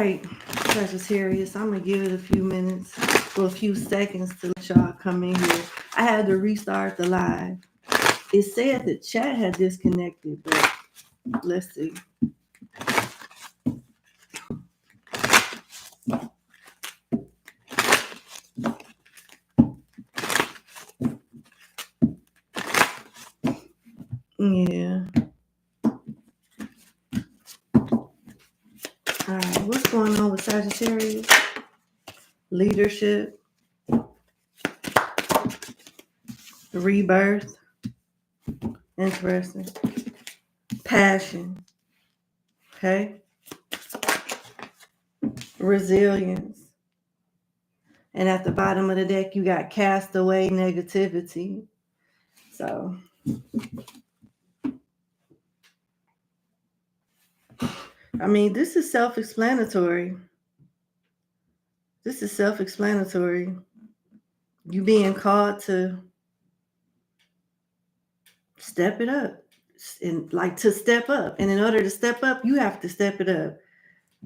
right, Sagittarius, I'm going to give it a few minutes or a few seconds to let y'all come in here. I had to restart the live. It said the chat had disconnected, but let's see. Yeah. All right, what's going on with Sagittarius? Leadership, rebirth, interesting. Passion, okay? Resilience. And at the bottom of the deck, you got castaway negativity. So, I mean, this is self-explanatory. This is self-explanatory. You being called to step it up. And like to step up. And in order to step up, you have to step it up.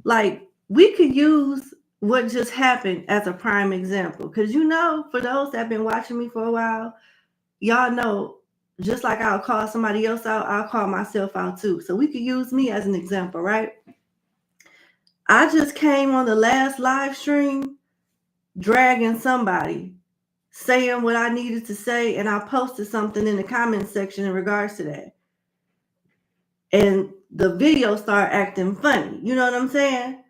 Like, we could use what just happened as a prime example. Because you know, for those that have been watching me for a while, y'all know, just like I'll call somebody else out, I'll call myself out too. So we could use me as an example, right? I just came on the last live stream dragging somebody, saying what I needed to say, and I posted something in the comment section in regards to that. And the video started acting funny. You know what I'm saying?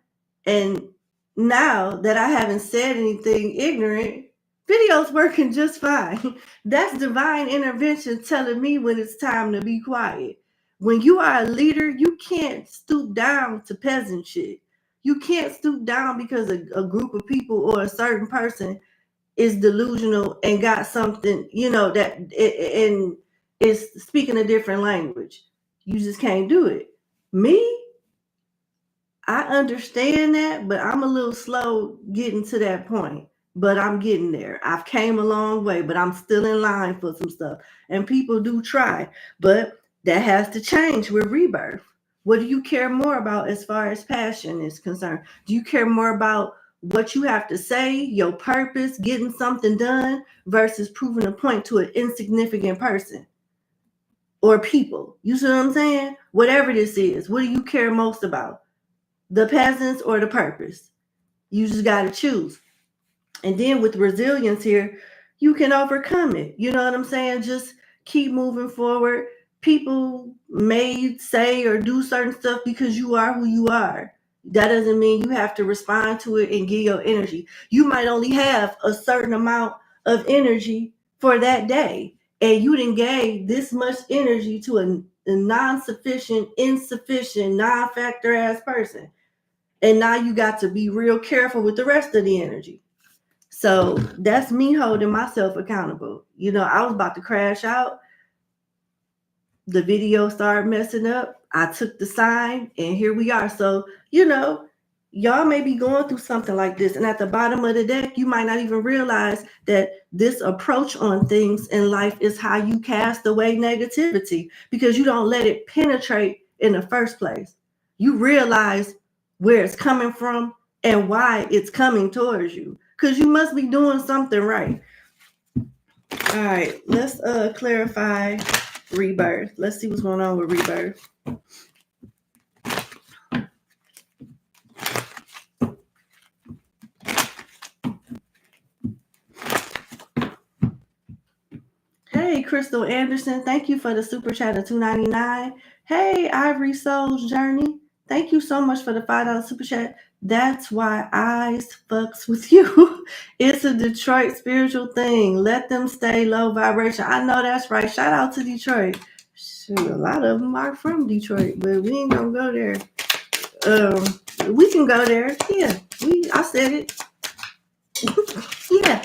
And now that I haven't said anything ignorant, video's working just fine. That's divine intervention telling me when it's time to be quiet. When you are a leader, you can't stoop down to peasant shit. You can't stoop down because a group of people or a certain person is delusional and got something, you know, that and is speaking a different language. You just can't do it. Me, I understand that, but I'm a little slow getting to that point. But I'm getting there. I've came a long way, but I'm still in line for some stuff. And people do try, but that has to change with rebirth. What do you care more about as far as passion is concerned? Do you care more about what you have to say, your purpose, getting something done, versus proving a point to an insignificant person or people? You see what I'm saying? Whatever this is, what do you care most about? The peasants or the purpose? You just got to choose. And then with resilience here, you can overcome it. You know what I'm saying? Just keep moving forward. People may say or do certain stuff because you are who you are. That doesn't mean you have to respond to it and give your energy. You might only have a certain amount of energy for that day. And you didn't gave this much energy to a non-sufficient, insufficient, non-factor ass person. And now you got to be real careful with the rest of the energy. So that's me holding myself accountable. You know, I was about to crash out. The video started messing up. I took the sign and here we are. So, you know, y'all may be going through something like this. And at the bottom of the deck, you might not even realize that this approach on things in life is how you cast away negativity, because you don't let it penetrate in the first place. You realize where it's coming from and why it's coming towards you, because you must be doing something right. All right, let's clarify rebirth. Let's see what's going on with rebirth. Hey, Crystal Anderson, thank you for the super chat of $2.99. Hey, Ivory Soul's Journey, thank you so much for the $5 super chat. That's why ARIES fucks with you. It's a Detroit spiritual thing. Let them stay low vibration. I know that's right. Shout out to Detroit. Shoot, a lot of them are from Detroit, but we ain't gonna go there. We can go there. Yeah, I said it. Yeah.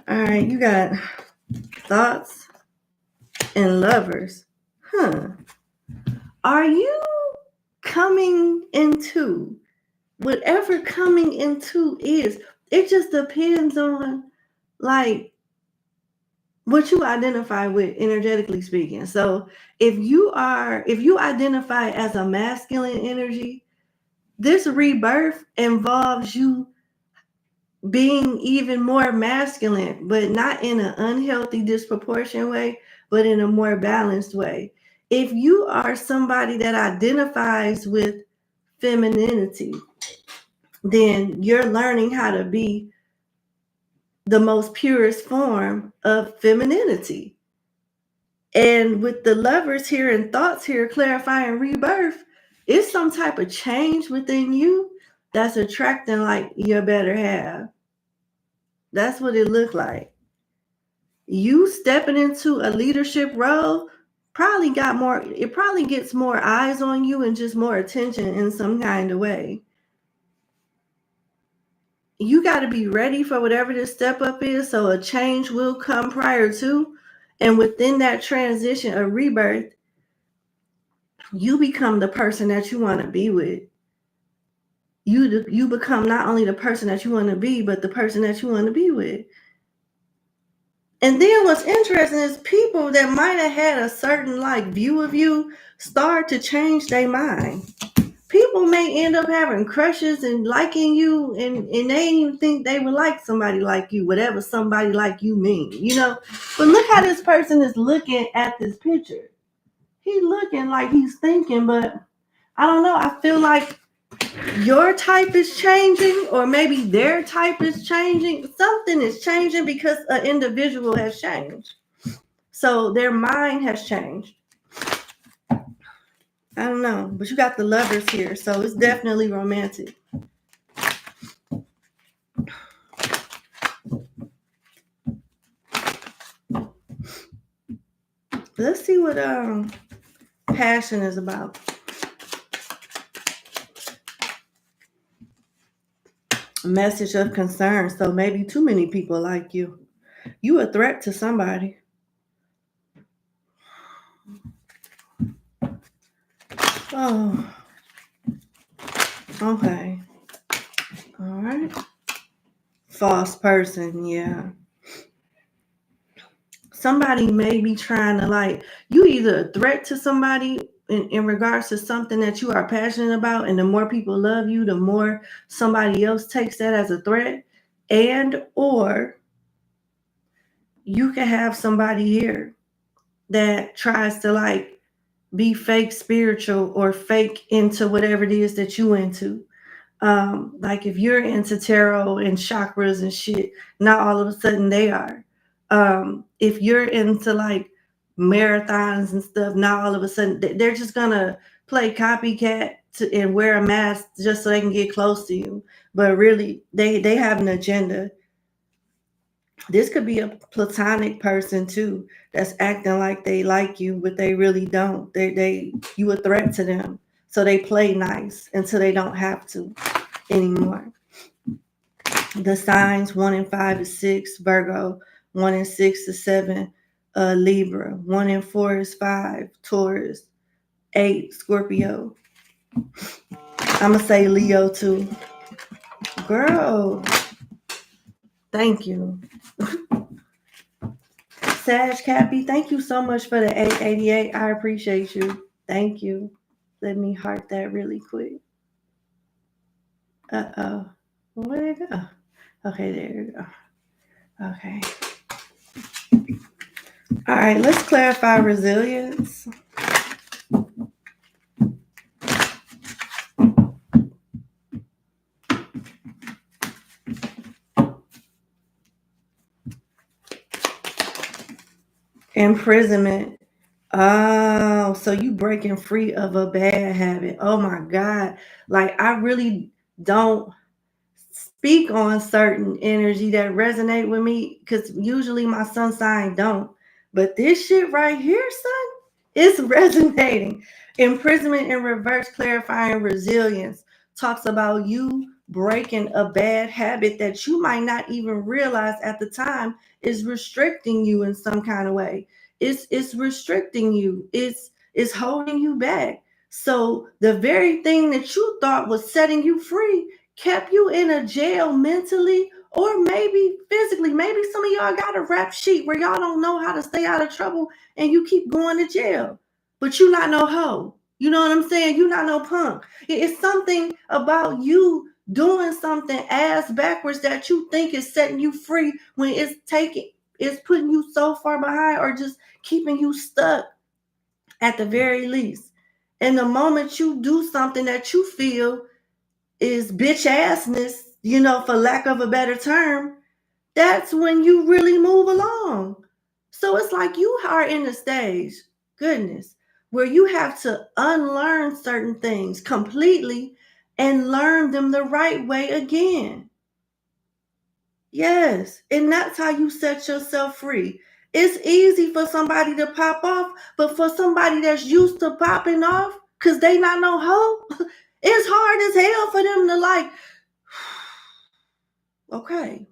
All right, you got thoughts and lovers. Are you coming into whatever coming into is? It just depends on like what you identify with, energetically speaking. So if you identify as a masculine energy, this rebirth involves you being even more masculine, but not in an unhealthy, disproportionate way, but in a more balanced way. If you are somebody that identifies with femininity, then you're learning how to be the most purest form of femininity. And with the lovers here and thoughts here clarifying rebirth, it's some type of change within you that's attracting like your better half. That's what it looked like. You stepping into a leadership role probably gets more eyes on you and just more attention in some kind of way. You got to be ready for whatever this step up is, so a change will come prior to, and within that transition of rebirth, you become the person that you want to be with. You become not only the person that you want to be, but the person that you want to be with. And then what's interesting is people that might have had a certain like view of you start to change their mind. People may end up having crushes and liking you, and they didn't even think they would like somebody like you, whatever somebody like you mean, you know. But look how this person is looking at this picture. He's looking like he's thinking, but I don't know. I feel like your type is changing, or maybe their type is changing. Something is changing because an individual has changed. So their mind has changed. I don't know, but you got the lovers here, so it's definitely romantic. Let's see what passion is about. A message of concern. So maybe too many people like you. You a threat to somebody. Oh, okay. All right. False person, yeah. Somebody may be trying to like, you either a threat to somebody in regards to something that you are passionate about, and the more people love you, the more somebody else takes that as a threat, and or you can have somebody here that tries to like be fake spiritual or fake into whatever it is that you into. Like if you're into tarot and chakras and shit, not all of a sudden they are. If you're into like marathons and stuff, now all of a sudden they're just gonna play copycat and wear a mask just so they can get close to you. But really, they have an agenda. This could be a platonic person too that's acting like they like you, but they really don't. You a threat to them, so they play nice until they don't have to anymore. The signs 1 and 5 is 6, Virgo. 1 and 6 is 7, Libra. 1 and 4 is 5, Taurus. 8, Scorpio. I'm gonna say Leo too. Girl, thank you. Sag Cappy, thank you so much for the 888. I appreciate you. Thank you. Let me heart that really quick. Uh-oh. Where'd it go? Okay, there you go. Okay. All right, let's clarify resilience. Imprisonment. Oh, so you breaking free of a bad habit. Oh my God. Like I really don't speak on certain energy that resonate with me because usually my sun sign don't. But this shit right here, son, is resonating. Imprisonment in reverse, clarifying resilience talks about you breaking a bad habit that you might not even realize at the time is restricting you in some kind of way. It's restricting you. It's holding you back. So the very thing that you thought was setting you free kept you in a jail mentally or maybe physically. Maybe some of y'all got a rap sheet where y'all don't know how to stay out of trouble and you keep going to jail, but you not no hoe. You know what I'm saying? You not no punk. It's something about you doing something ass backwards that you think is setting you free when it's putting you so far behind or just keeping you stuck at the very least. And the moment you do something that you feel is bitch assness, for lack of a better term, that's when you really move along. So it's like you are in a stage, goodness, where you have to unlearn certain things completely and learn them the right way again. Yes, and that's how you set yourself free. It's easy for somebody to pop off, but for somebody that's used to popping off, because they not no hoe, it's hard as hell for them to like, okay.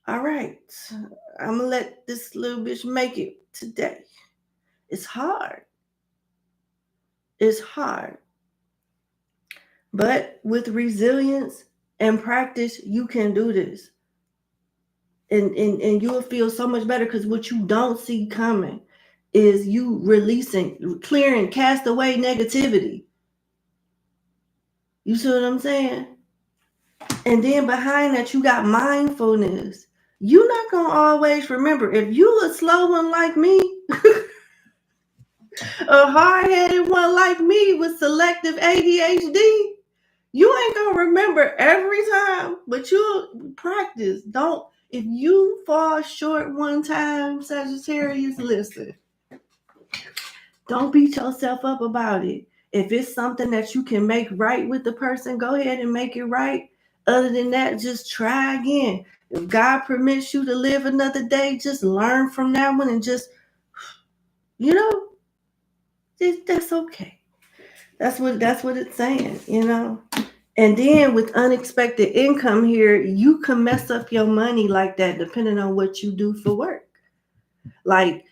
All right. I'm going to let this little bitch make it today. It's hard. It's hard. But with resilience and practice, you can do this. And you will feel so much better, because what you don't see coming is you releasing, clearing, cast away negativity. You see what I'm saying? And then behind that, you got mindfulness. You're not going to always remember. If you a slow one like me, a hard-headed one like me with selective ADHD, you ain't going to remember every time, but you'll practice. If you fall short one time, Sagittarius, listen, don't beat yourself up about it. If it's something that you can make right with the person, go ahead and make it right. Other than that, just try again. If God permits you to live another day, just learn from that one and just, that's okay. That's what it's saying, And then with unexpected income here, you can mess up your money like that depending on what you do for work. Like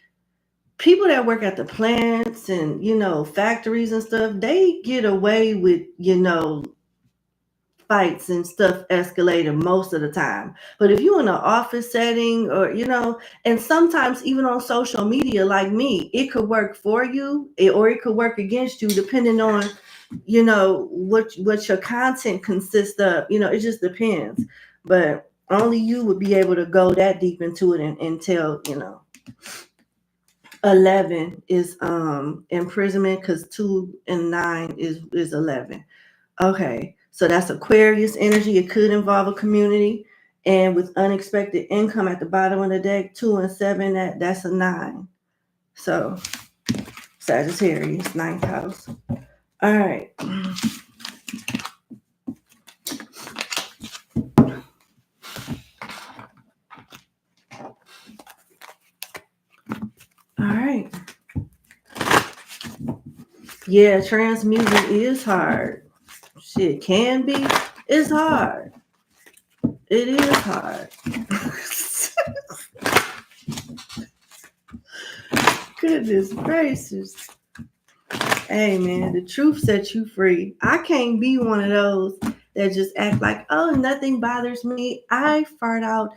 people that work at the plants and, factories and stuff, they get away with, fights and stuff escalating most of the time. But if you're in an office setting or, and sometimes even on social media like me, it could work for you or it could work against you depending on, what your content consists of. It just depends. But only you would be able to go that deep into it and tell, 11 is imprisonment, because 2 and 9 is 11. Okay, so that's Aquarius energy. It could involve a community. And with unexpected income at the bottom of the deck, 2 and 7, that's a 9. So Sagittarius, 9th house. All right. All right. Yeah, transmuting is hard. Shit can be. It's hard. It is hard. Goodness gracious. Hey man, the truth sets you free. I can't be one of those that just act like, oh, nothing bothers me. I fart out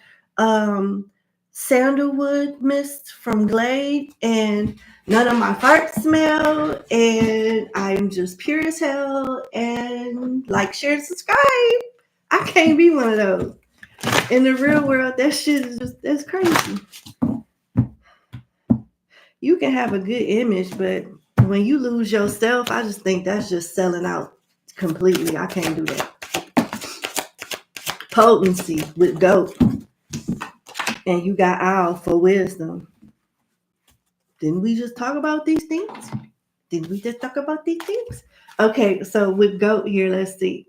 sandalwood mist from Glade and none of my farts smell, and I'm just pure as hell, and like, share, and subscribe. I can't be one of those. In the real world, that shit is that's crazy. You can have a good image, but when you lose yourself, I just think that's just selling out completely. I can't do that. Potency with goat. And you got owl for wisdom. Didn't we just talk about these things? Okay, so with goat here, let's see.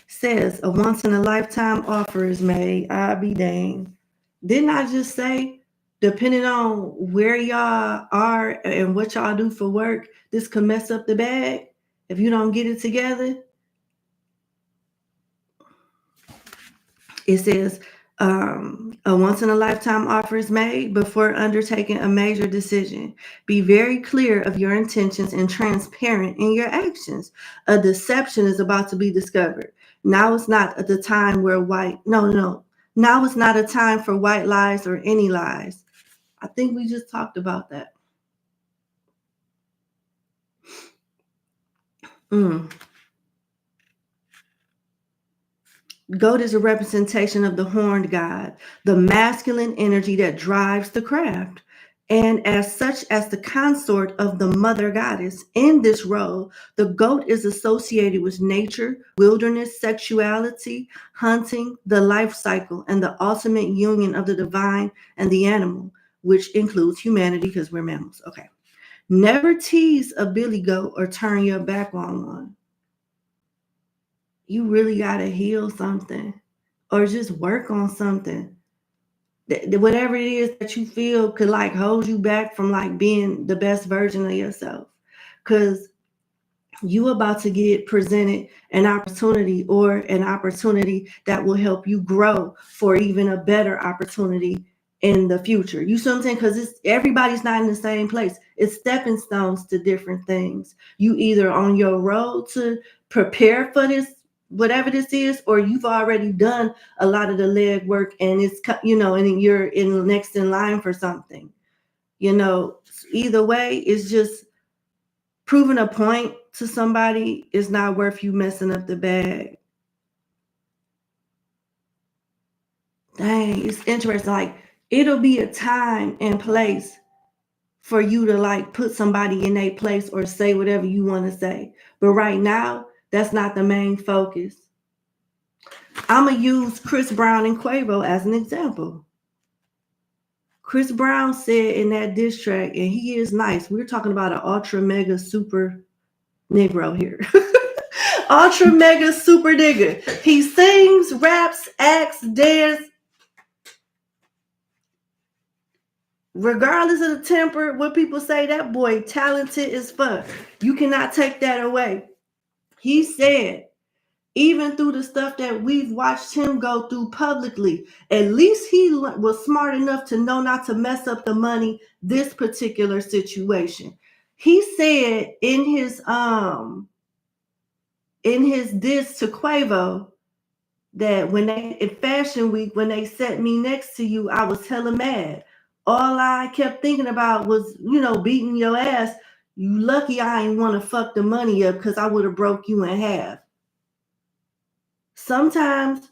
Says a once-in-a-lifetime offer is made. I'll be dang. Didn't I just say, depending on where y'all are and what y'all do for work, this could mess up the bag if you don't get it together? It says A once-in-a-lifetime offer is made before undertaking a major decision. Be very clear of your intentions and transparent in your actions. A deception is about to be discovered. Now is not at the time where Now is not a time for white lies or any lies. I think we just talked about that. Goat is a representation of the horned god, the masculine energy that drives the craft, and as such as the consort of the mother goddess. In this role, the goat is associated with nature, wilderness, sexuality, hunting, the life cycle, and the ultimate union of the divine and the animal, which includes humanity because we're mammals. Okay. Never tease a billy goat or turn your back on one. You really got to heal something or just work on something. Whatever it is that you feel could like hold you back from like being the best version of yourself. Because you about to get presented an opportunity that will help you grow for even a better opportunity in the future. You see what I'm saying? Because everybody's not in the same place. It's stepping stones to different things. You either on your road to prepare for this, whatever this is, or you've already done a lot of the leg work and it's, and you're next in line for something. Either way, it's just proving a point to somebody is not worth you messing up the bag. Dang, it's interesting. Like, it'll be a time and place for you to like put somebody in their place or say whatever you want to say. But right now, that's not the main focus. I'm going to use Chris Brown and Quavo as an example. Chris Brown said in that diss track, and he is nice. We're talking about an ultra mega super Negro here. Ultra mega super nigga. He sings, raps, acts, dance. Regardless of the temper, what people say, that boy talented as fuck. You cannot take that away. He said, even through the stuff that we've watched him go through publicly, at least he was smart enough to know not to mess up the money, this particular situation. He said in his diss to Quavo that in Fashion Week, when they set me next to you, I was hella mad. All I kept thinking about was, beating your ass. You lucky I ain't want to fuck the money up because I would have broke you in half. Sometimes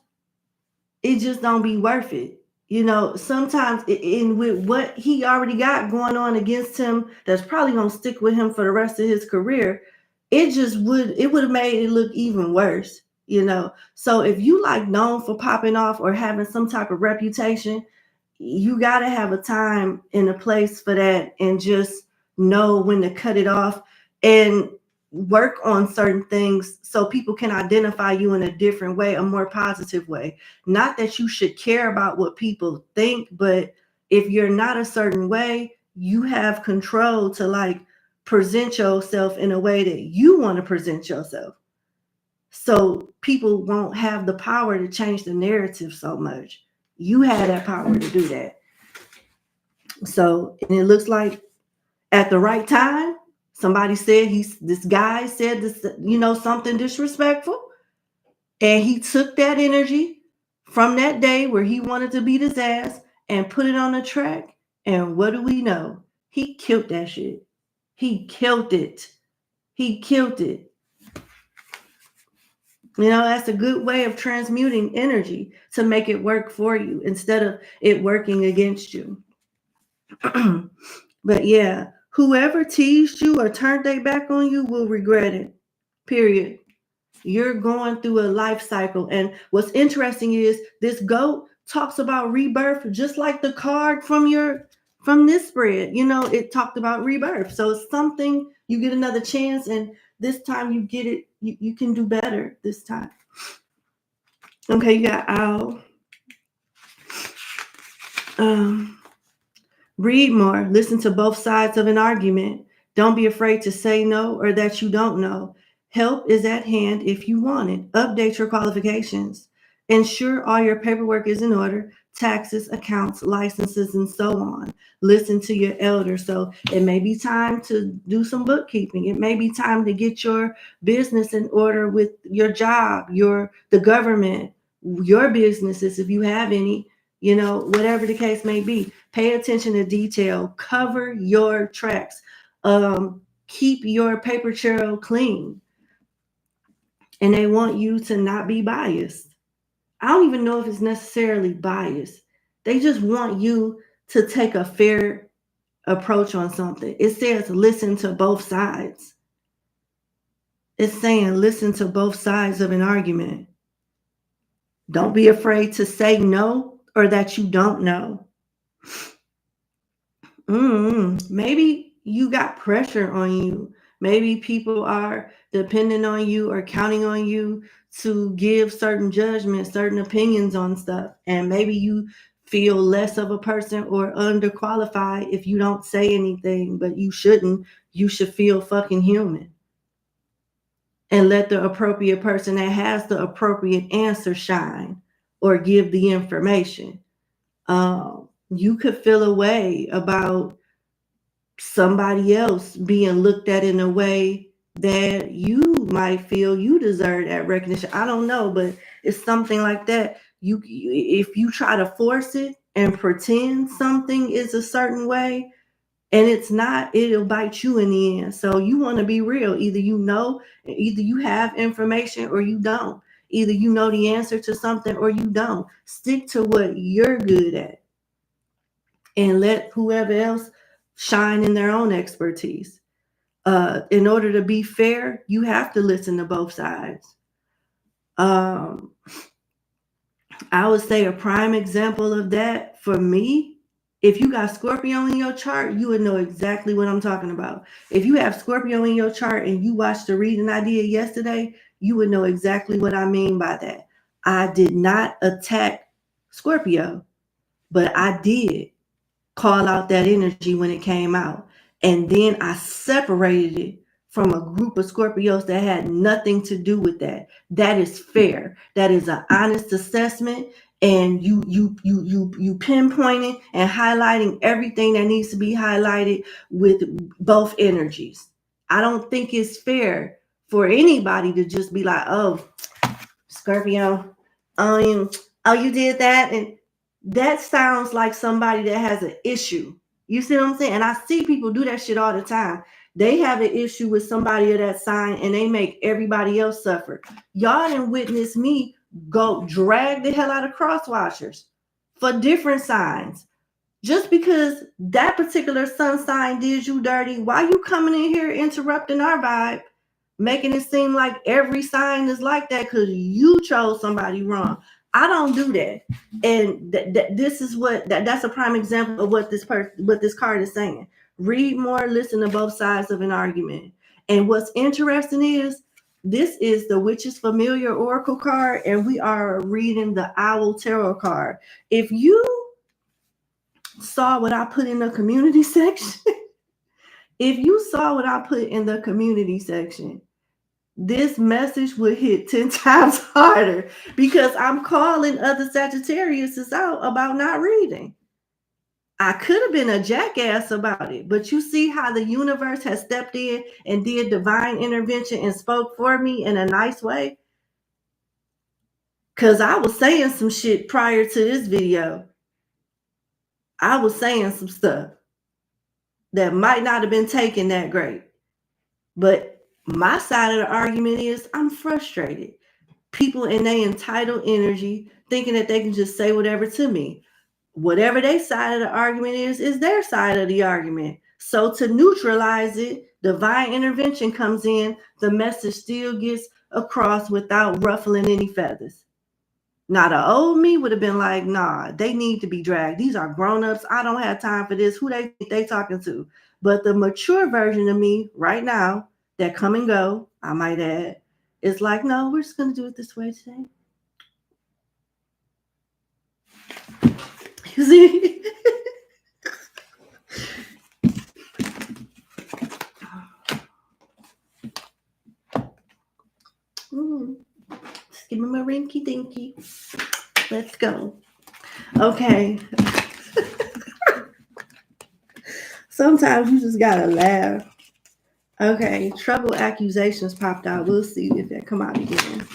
it just don't be worth it. Sometimes with what he already got going on against him, that's probably going to stick with him for the rest of his career. It would have made it look even worse, So if you like known for popping off or having some type of reputation, you got to have a time and a place for that and just know when to cut it off and work on certain things so people can identify you in a different way, a more positive way. Not that you should care about what people think, but if you're not a certain way, you have control to like present yourself in a way that you want to present yourself. So people won't have the power to change the narrative so much. You have that power to do that. So, and it looks like at the right time, somebody said this guy said this, something disrespectful. And he took that energy from that day where he wanted to beat his ass and put it on the track. And what do we know? He killed that shit. He killed it. He killed it. That's a good way of transmuting energy to make it work for you instead of it working against you. But yeah, whoever teased you or turned their back on you will regret it. Period. You're going through a life cycle. And what's interesting is this goat talks about rebirth, just like the card from this spread. It talked about rebirth. So it's something, you get another chance, and this time you get it, you can do better this time. Okay, you got owl. Read more. Listen to both sides of an argument. Don't be afraid to say no or that you don't know. Help is at hand if you want it. Update your qualifications. Ensure all your paperwork is in order, taxes, accounts, licenses, and so on. Listen to your elders. So it may be time to do some bookkeeping. It may be time to get your business in order with your job, the government, your businesses, if you have any, whatever the case may be. Pay attention to detail. Cover your tracks. Keep your paper trail clean. And they want you to not be biased. I don't even know if it's necessarily biased. They just want you to take a fair approach on something. It says listen to both sides. It's saying listen to both sides of an argument. Don't be afraid to say no or that you don't know. Maybe you got pressure on you. Maybe people are depending on you or counting on you to give certain judgments, certain opinions on stuff. And maybe you feel less of a person or underqualified if you don't say anything, but you shouldn't. You should feel fucking human. And let the appropriate person that has the appropriate answer shine or give the information. You could feel a way about somebody else being looked at in a way that you might feel you deserve that recognition. I don't know, but it's something like that. If you try to force it and pretend something is a certain way and it's not, it'll bite you in the end. So you want to be real. Either you have information or you don't. Either you know the answer to something or you don't. Stick to what you're good at and let whoever else shine in their own expertise. In order to be fair, you have to listen to both sides. I would say a prime example of that for me, if you got Scorpio in your chart, you would know exactly what I'm talking about. If you have Scorpio in your chart and you watched the reading I did yesterday, you would know exactly what I mean by that. I did not attack Scorpio, but I did call out that energy when it came out. And then I separated it from a group of Scorpios that had nothing to do with that. That is fair. That is an honest assessment. And you pinpointing and highlighting everything that needs to be highlighted with both energies. I don't think it's fair for anybody to just be like, oh, Scorpio, you did that. And that sounds like somebody that has an issue. You see what I'm saying? And I see people do that shit all the time. They have an issue with somebody of that sign and they make everybody else suffer. Y'all didn't witness me go drag the hell out of crosswatchers for different signs. Just because that particular sun sign did you dirty, why you coming in here interrupting our vibe? Making it seem like every sign is like that because you chose somebody wrong. I don't do that. And this is that's a prime example of what this card is saying. Read more, listen to both sides of an argument. And what's interesting is this is the Witch's Familiar Oracle card, and we are reading the Owl Tarot card. If you saw what I put in the community section, this message would hit 10 times harder because I'm calling other Sagittarius out about not reading. I could have been a jackass about it, but you see how the universe has stepped in and did divine intervention and spoke for me in a nice way? Because I was saying some shit prior to this video. I was saying some stuff that might not have been taken that great. But my side of the argument is I'm frustrated. People in their entitled energy thinking that they can just say whatever to me. Whatever their side of the argument is their side of the argument. So to neutralize it, divine intervention comes in, the message still gets across without ruffling any feathers. Now, the old me would have been like, nah, they need to be dragged. These are grown-ups. I don't have time for this. Who they think they talking to? But the mature version of me right now, that come and go, I might add, is like, no, we're just going to do it this way today. You see? Just give me my rinky dinky. Let's go. Okay. Sometimes you just gotta laugh. Okay, trouble accusations popped out. We'll see if that come out again.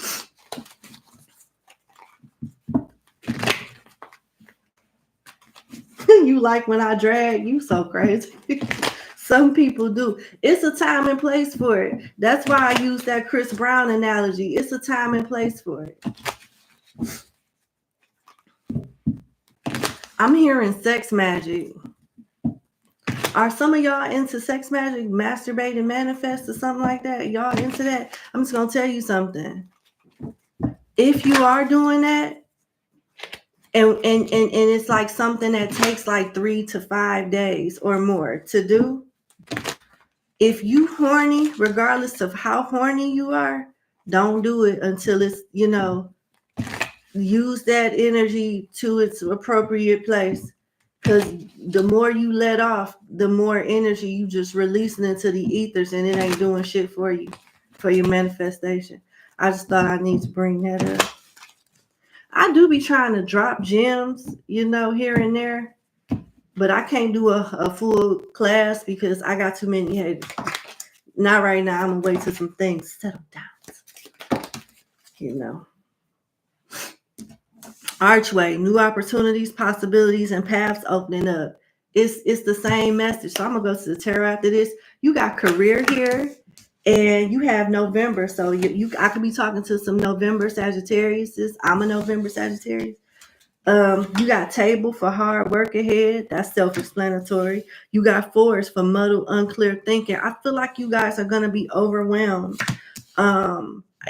You like when I drag? You so crazy. Some people do. It's a time and place for it. That's why I use that Chris Brown analogy. It's a time and place for it. I'm hearing sex magic. Are some of y'all into sex magic, masturbate and manifest or something like that? Y'all into that? I'm just gonna tell you something. If you are doing that, and it's like something that takes like 3 to 5 days or more to do, if you horny, regardless of how horny you are, don't do it until it's, use that energy to its appropriate place. Because the more you let off, the more energy you just releasing into the ethers, and it ain't doing shit for you, for your manifestation. I just thought I need to bring that up. I do be trying to drop gems, here and there, but I can't do a full class because I got too many haters. Not right now. I'm gonna wait till some things settle down. Archway, new opportunities, possibilities, and paths opening up. It's the same message. So I'm gonna go to the tarot after this. You got career here, and you have November. So I could be talking to some November Sagittarius. I'm a November Sagittarius. You got table for hard work ahead. That's self-explanatory. You got forest for muddled, unclear thinking. I feel like you guys are gonna be overwhelmed.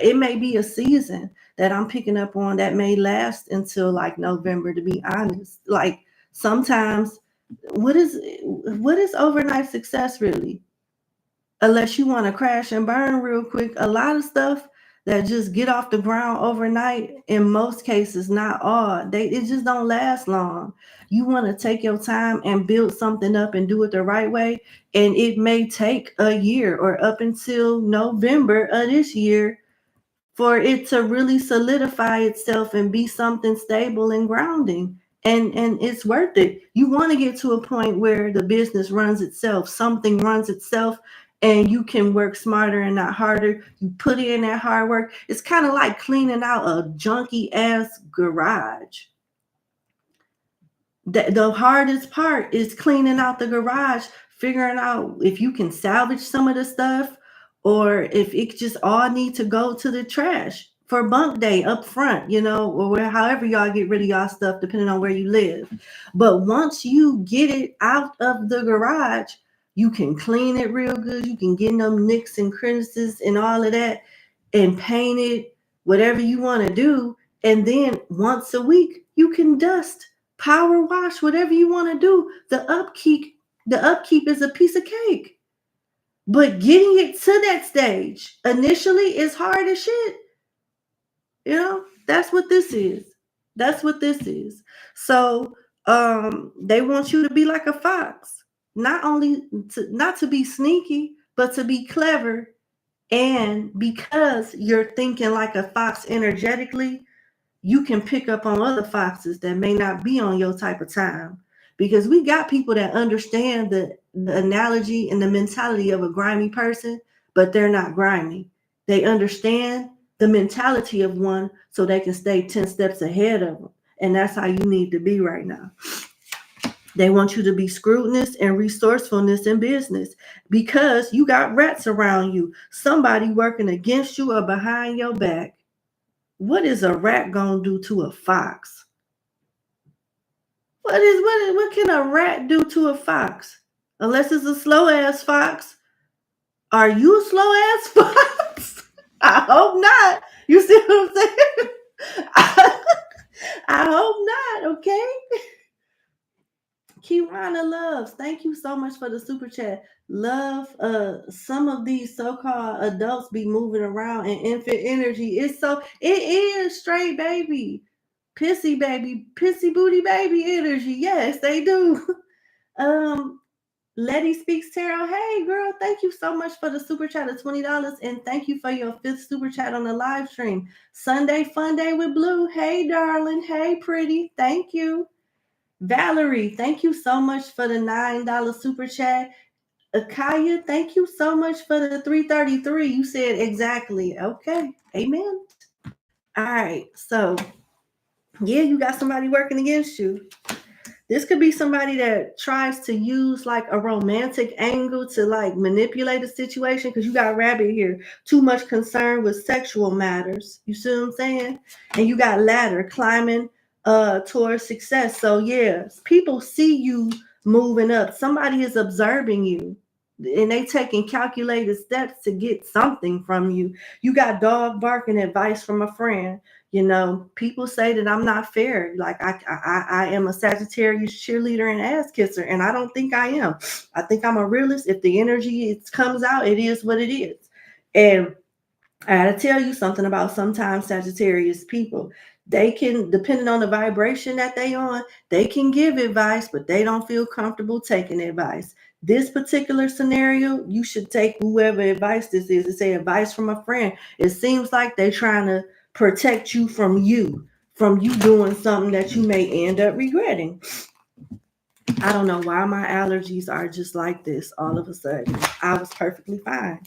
It may be a season that I'm picking up on that may last until like November, to be honest. Like sometimes what is overnight success really? Unless you want to crash and burn real quick. A lot of stuff that just get off the ground overnight, in most cases, not all, it just don't last long. You want to take your time and build something up and do it the right way. And it may take a year or up until November of this year for it to really solidify itself and be something stable and grounding. And it's worth it. You want to get to a point where the business runs itself, something runs itself, and you can work smarter and not harder. You put in that hard work. It's kind of like cleaning out a junky ass garage. The hardest part is cleaning out the garage, figuring out if you can salvage some of the stuff or if it just all need to go to the trash for bunk day up front, or however y'all get rid of y'all stuff, depending on where you live. But once you get it out of the garage, you can clean it real good. You can get them nicks and crevices and all of that and paint it, whatever you want to do. And then once a week, you can dust, power wash, whatever you want to do. The upkeep is a piece of cake. But getting it to that stage initially is hard as shit. That's what this is. So they want you to be like a fox, not to be sneaky, but to be clever. And because you're thinking like a fox energetically, you can pick up on other foxes that may not be on your type of time. Because we got people that understand the analogy and the mentality of a grimy person, but they're not grimy. They understand the mentality of one so they can stay 10 steps ahead of them. And that's how you need to be right now. They want you to be scrutinous and resourcefulness in business because you got rats around you, somebody working against you or behind your back. What is a rat gonna do to a fox? What can a rat do to a fox? Unless it's a slow ass fox. Are you a slow ass fox? I hope not. You see what I'm saying? I hope not, okay? Kirana Loves, thank you so much for the super chat. Love, some of these so-called adults be moving around in infant energy. It is straight baby, pissy booty baby energy. Yes, they do. Letty Speaks Tarot. Hey, girl, thank you so much for the super chat of $20. And thank you for your 5th super chat on the live stream. Sunday Fun Day with Blue. Hey, darling. Hey, pretty. Thank you. Valerie, thank you so much for the $9 super chat. Akaya, thank you so much for the 333. You said exactly. Okay. Amen. All right. So, yeah, you got somebody working against you. This could be somebody that tries to use like a romantic angle to like manipulate a situation, because you got rabbit here. Too much concern with sexual matters. You see what I'm saying? And you got ladder climbing towards success. So yeah, people see you moving up. Somebody is observing you, and they taking calculated steps to get something from you. You got dog barking advice from a friend. You know, people say that I'm not fair. Like I am a Sagittarius cheerleader and ass kisser, and I don't think I am. I think I'm a realist. If the energy comes out, it is what it is. And I gotta tell you something about sometimes Sagittarius people. They can, depending on the vibration that they on, they can give advice, but they don't feel comfortable taking advice. This particular scenario, you should take whoever advice this is. It's say advice from a friend. It seems like they're trying to protect you from you doing something that you may end up regretting. I don't know why my allergies are just like this all of a sudden. I was perfectly fine.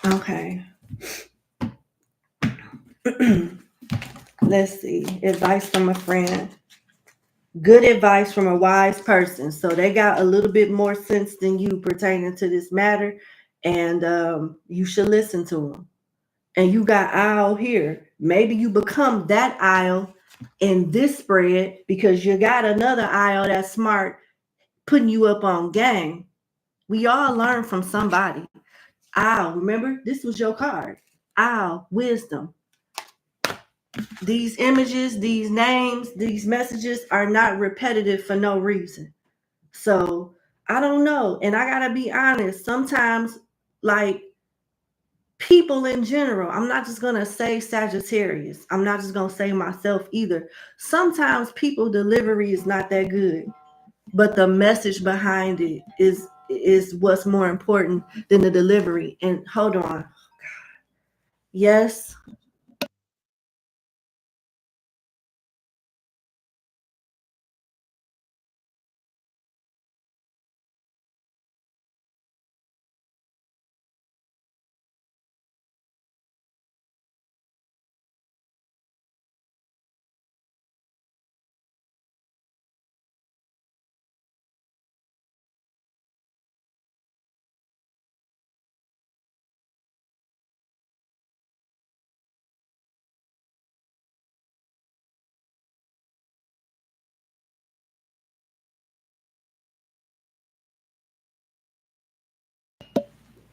Okay. Let's see. Advice from a friend. Good advice from a wise person. So they got a little bit more sense than you pertaining to this matter, and you should listen to them. And you got aisle here. Maybe you become that aisle in this spread because you got another aisle that's smart putting you up on game. We all learn from somebody. Aisle, remember, this was your card. Aisle, wisdom. These images, these names, these messages are not repetitive for no reason. So I don't know. And I gotta be honest, sometimes like people in general, I'm not just gonna say Sagittarius. I'm not just gonna say myself either. Sometimes people delivery is not that good, but the message behind it is what's more important than the delivery. And hold on. Yes.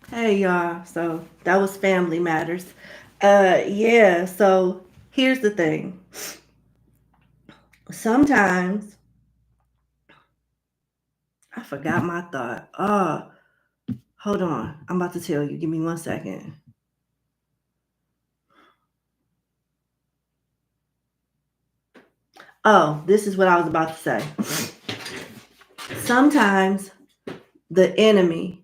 Hey y'all. So that was family matters. Yeah, so here's the thing. Sometimes I forgot my thought. Hold on. I'm about to tell you. Give me 1 second. Oh, this is what I was about to say. Sometimes the enemy,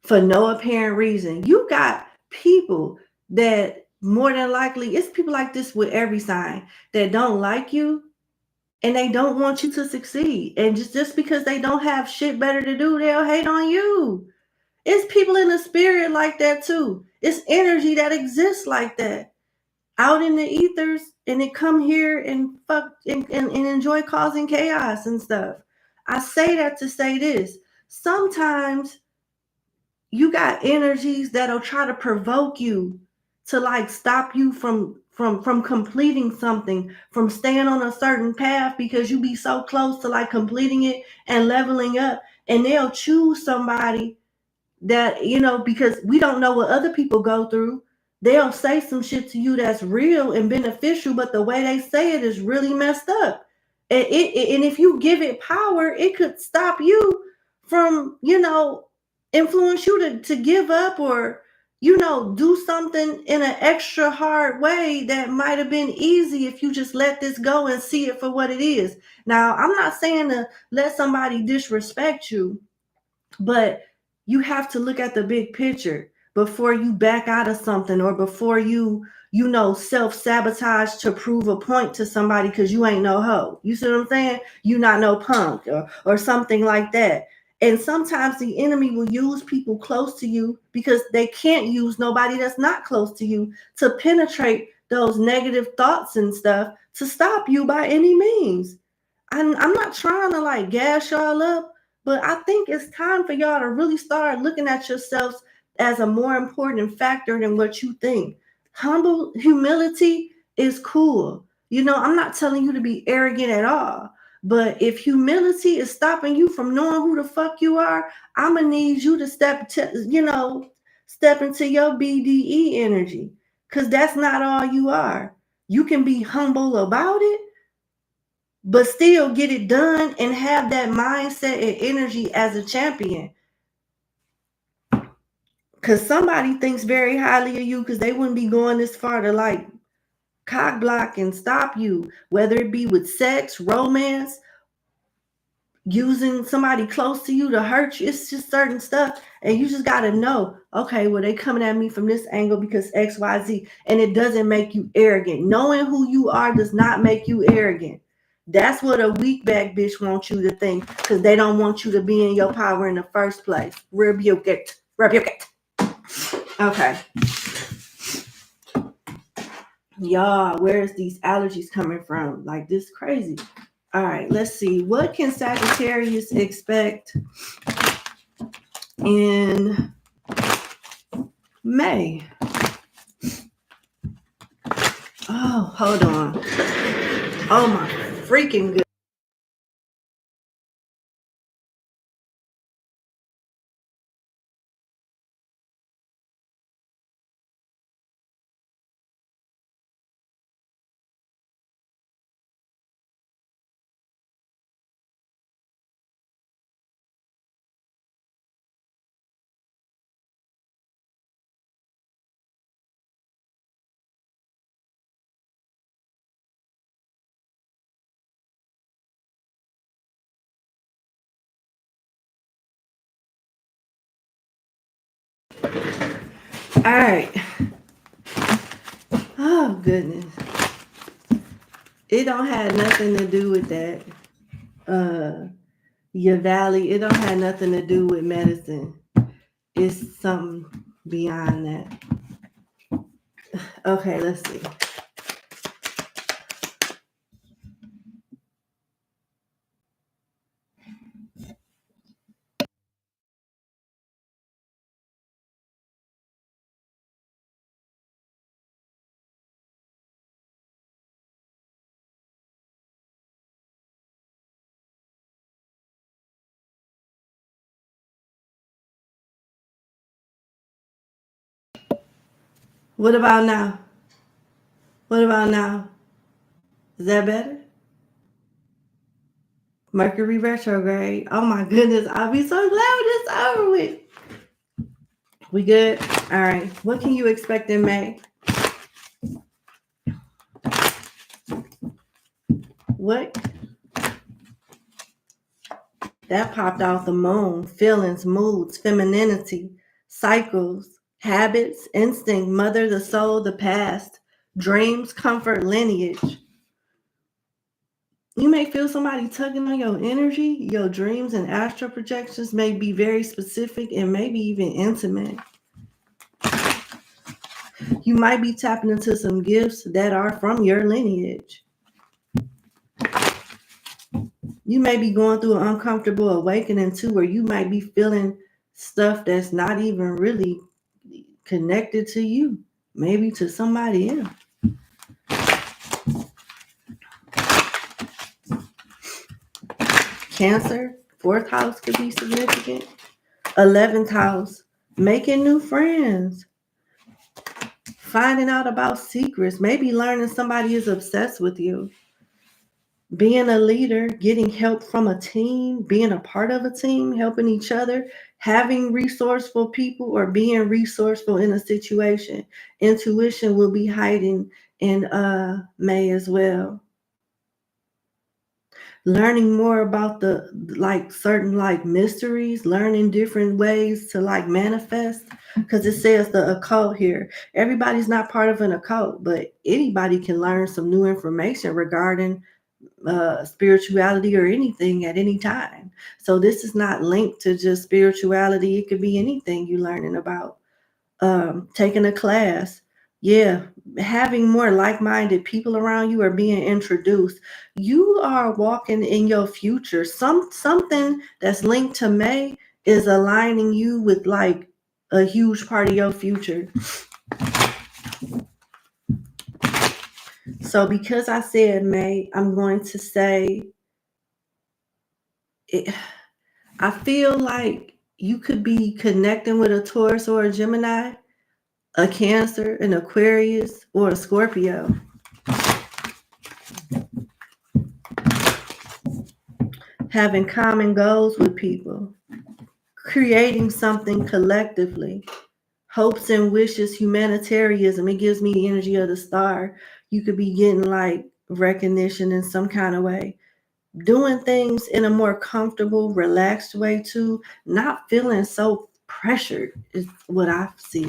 for no apparent reason, you got people that more than likely, it's people like this with every sign that don't like you and they don't want you to succeed. And just because they don't have shit better to do, they'll hate on you. It's people in the spirit like that too. It's energy that exists like that out in the ethers, and it come here and fuck and enjoy causing chaos and stuff. I say that to say this. Sometimes you got energies that'll try to provoke you to like stop you from completing something, from staying on a certain path because you be so close to like completing it and leveling up. And they'll choose somebody that, you know, because we don't know what other people go through. They'll say some shit to you that's real and beneficial, but the way they say it is really messed up. And if you give it power, it could stop you from, you know, influence you to give up or do something in an extra hard way that might have been easy if you just let this go and see it for what it is. Now, I'm not saying to let somebody disrespect you, but you have to look at the big picture before you back out of something, or before you self-sabotage to prove a point to somebody because you ain't no hoe. You see what I'm saying? You not no punk, or something like that. And sometimes the enemy will use people close to you because they can't use nobody that's not close to you to penetrate those negative thoughts and stuff to stop you by any means. I'm not trying to like gas y'all up, but I think it's time for y'all to really start looking at yourselves as a more important factor than what you think. Humility is cool. I'm not telling you to be arrogant at all. But if humility is stopping you from knowing who the fuck you are, I'm gonna need you to step into your BDE energy, because that's not all you are. You can be humble about it, but still get it done and have that mindset and energy as a champion. Because somebody thinks very highly of you because they wouldn't be going this far to like cock block and stop you, whether it be with sex, romance, using somebody close to you to hurt you. It's just certain stuff. And you just got to know, okay, well, they coming at me from this angle because X, Y, Z. And it doesn't make you arrogant. Knowing who you are does not make you arrogant. That's what a weak back bitch wants you to think, because they don't want you to be in your power in the first place. Rebuke it. Rebuke it. Okay. Y'all, where's these allergies coming from? Like, this crazy. All right, let's see. What can Sagittarius expect in May? Oh, hold on. Oh, my freaking good. All right. Oh, goodness. It don't have nothing to do with that. Your valley, it don't have nothing to do with medicine. It's something beyond that. Okay, let's see. What about now? What about now? Is that better? Mercury retrograde. Oh my goodness. I'll be so glad when it's over with. We good? All right. What can you expect in May? What? That popped off the moon. Feelings, moods, femininity, cycles, habits, instinct, mother, the soul, the past, dreams, comfort, lineage. You may feel somebody tugging on your energy. Your dreams and astral projections may be very specific and maybe even intimate. You might be tapping into some gifts that are from your lineage. You may be going through an uncomfortable awakening too, where you might be feeling stuff that's not even really connected to you, maybe to somebody else. Cancer, 4th house could be significant. 11th house, making new friends. Finding out about secrets, maybe learning somebody is obsessed with you. being a leader, getting help from a team, being a part of a team, helping each other, having resourceful people, or being resourceful in a situation. Intuition will be hiding in May as well. Learning more about the like certain like mysteries, learning different ways to like manifest, because it says the occult here. Everybody's not part of an occult, but anybody can learn some new information regarding spirituality or anything at any time. So this is not linked to just spirituality. It could be anything you're learning about. Taking a class. Yeah, having more like-minded people around you are being introduced. You are walking in your future. Something that's linked to May is aligning you with like a huge part of your future. So because I said May, I'm going to say it, I feel like you could be connecting with a Taurus or a Gemini, a Cancer, an Aquarius, or a Scorpio. Having common goals with people, creating something collectively, hopes and wishes, humanitarianism. It gives me the energy of the star. You could be getting like recognition in some kind of way. Doing things in a more comfortable, relaxed way too, not feeling so pressured is what I see.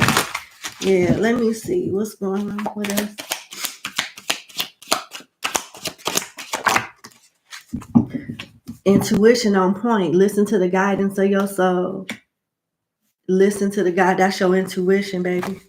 Yeah, let me see what's going on with us. Intuition on point. Listen to the guidance of your soul. Listen to the God. That's your intuition, baby.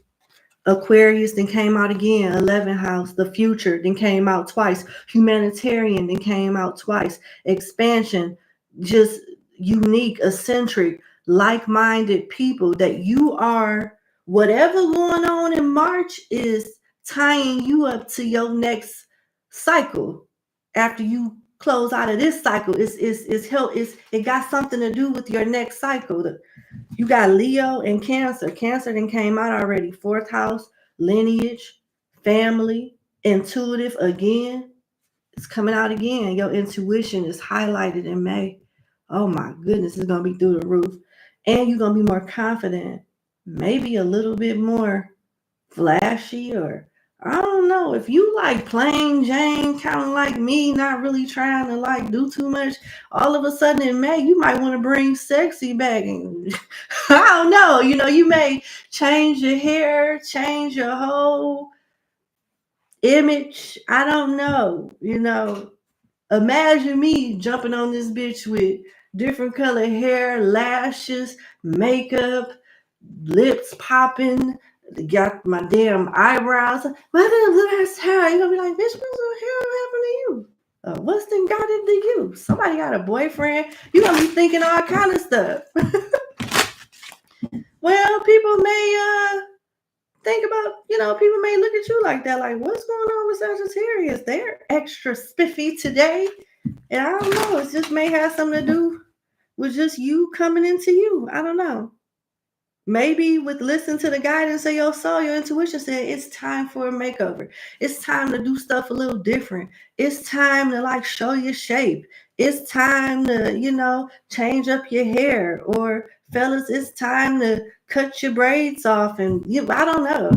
Aquarius then came out again. 11th house. The future then came out twice. Humanitarian then came out twice. Expansion. Just unique, eccentric, like-minded people that you are. Whatever going on in March is tying you up to your next cycle. After you close out of this cycle, it got something to do with your next cycle. You got Leo and Cancer. Cancer then came out already. 4th house, lineage, family, intuitive again. It's coming out again. Your intuition is highlighted in May. Oh my goodness, it's going to be through the roof. And you're going to be more confident. Maybe a little bit more flashy, or I don't know, if you like plain Jane, kind of like me, not really trying to like do too much, all of a sudden in May you might want to bring sexy back, and I don't know, you may change your hair, change your whole image. I don't know, imagine me jumping on this bitch with different color hair, lashes, makeup, lips popping, got my damn eyebrows. What the last hair? You're gonna be like, bitch, what's the hair happened to you? What's thing got into you? Somebody got a boyfriend. You're gonna be thinking all kind of stuff. Well, people may think about, people may look at you like that, like, what's going on with Sagittarius? They're extra spiffy today. And I don't know, it just may have something to do with just you coming into you. I don't know. Maybe with listening to the guidance of your soul, your intuition said it's time for a makeover. It's time to do stuff a little different. It's time to like show your shape. It's time to, change up your hair. Or fellas, it's time to cut your braids off. And I don't know.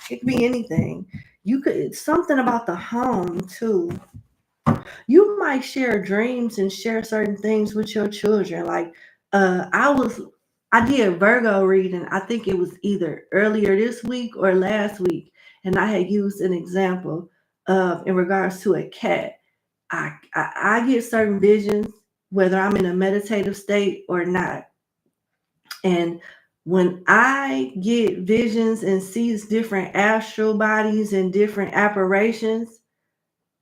It could be anything. Something about the home too. You might share dreams and share certain things with your children. Like I did Virgo reading. I think it was either earlier this week or last week, and I had used an example of in regards to a cat. I get certain visions whether I'm in a meditative state or not, and when I get visions and sees different astral bodies and different apparitions,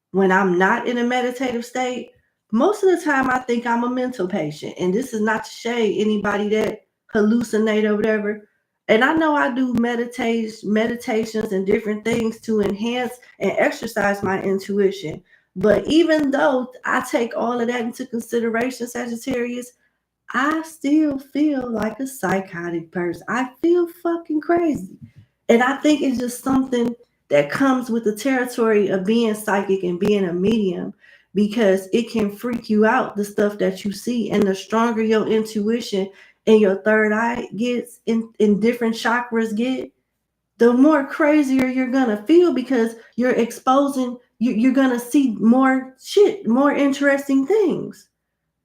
when I'm not in a meditative state, most of the time I think I'm a mental patient. And this is not to shade anybody that hallucinate or whatever. And I know I do meditations and different things to enhance and exercise my intuition. But even though I take all of that into consideration, Sagittarius, I still feel like a psychotic person. I feel fucking crazy. And I think it's just something that comes with the territory of being psychic and being a medium. because it can freak you out, the stuff that you see. And the stronger your intuition and your third eye gets in different chakras get, the more crazier you're gonna feel, because you're exposing, you're gonna see more shit, more interesting things.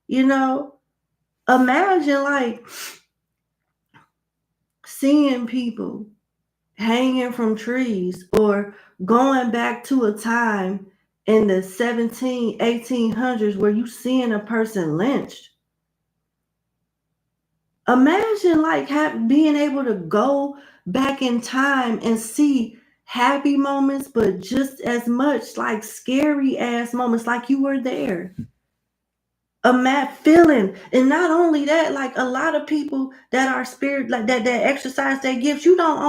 You know, imagine like seeing people hanging from trees, or going back to a time in the 1800s where you seeing a person lynched. Imagine like being able to go back in time and see happy moments, but just as much like scary ass moments, like you were there. A mad feeling. And not only that, like a lot of people that are spirit, like that exercise that gifts, you not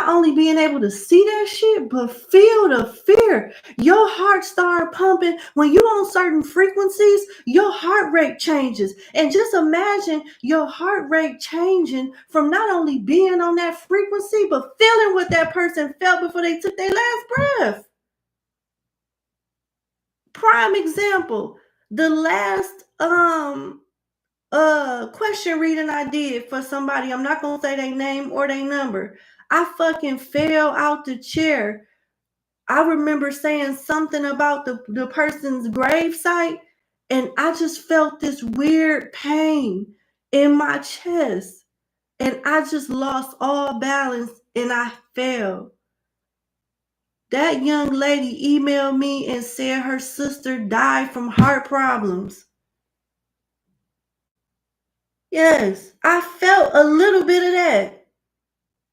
only being able to see that shit, but feel the fear. Your heart start pumping. When you on certain frequencies, your heart rate changes. And just imagine your heart rate changing from not only being on that frequency, but feeling what that person felt before they took their last breath. Prime example, the last question reading I did for somebody, I'm not gonna say their name or their number, I fucking fell out the chair. I remember saying something about the person's grave site, and I just felt this weird pain in my chest, and I just lost all balance and I fell. That young lady emailed me and said her sister died from heart problems. Yes, I felt a little bit of that.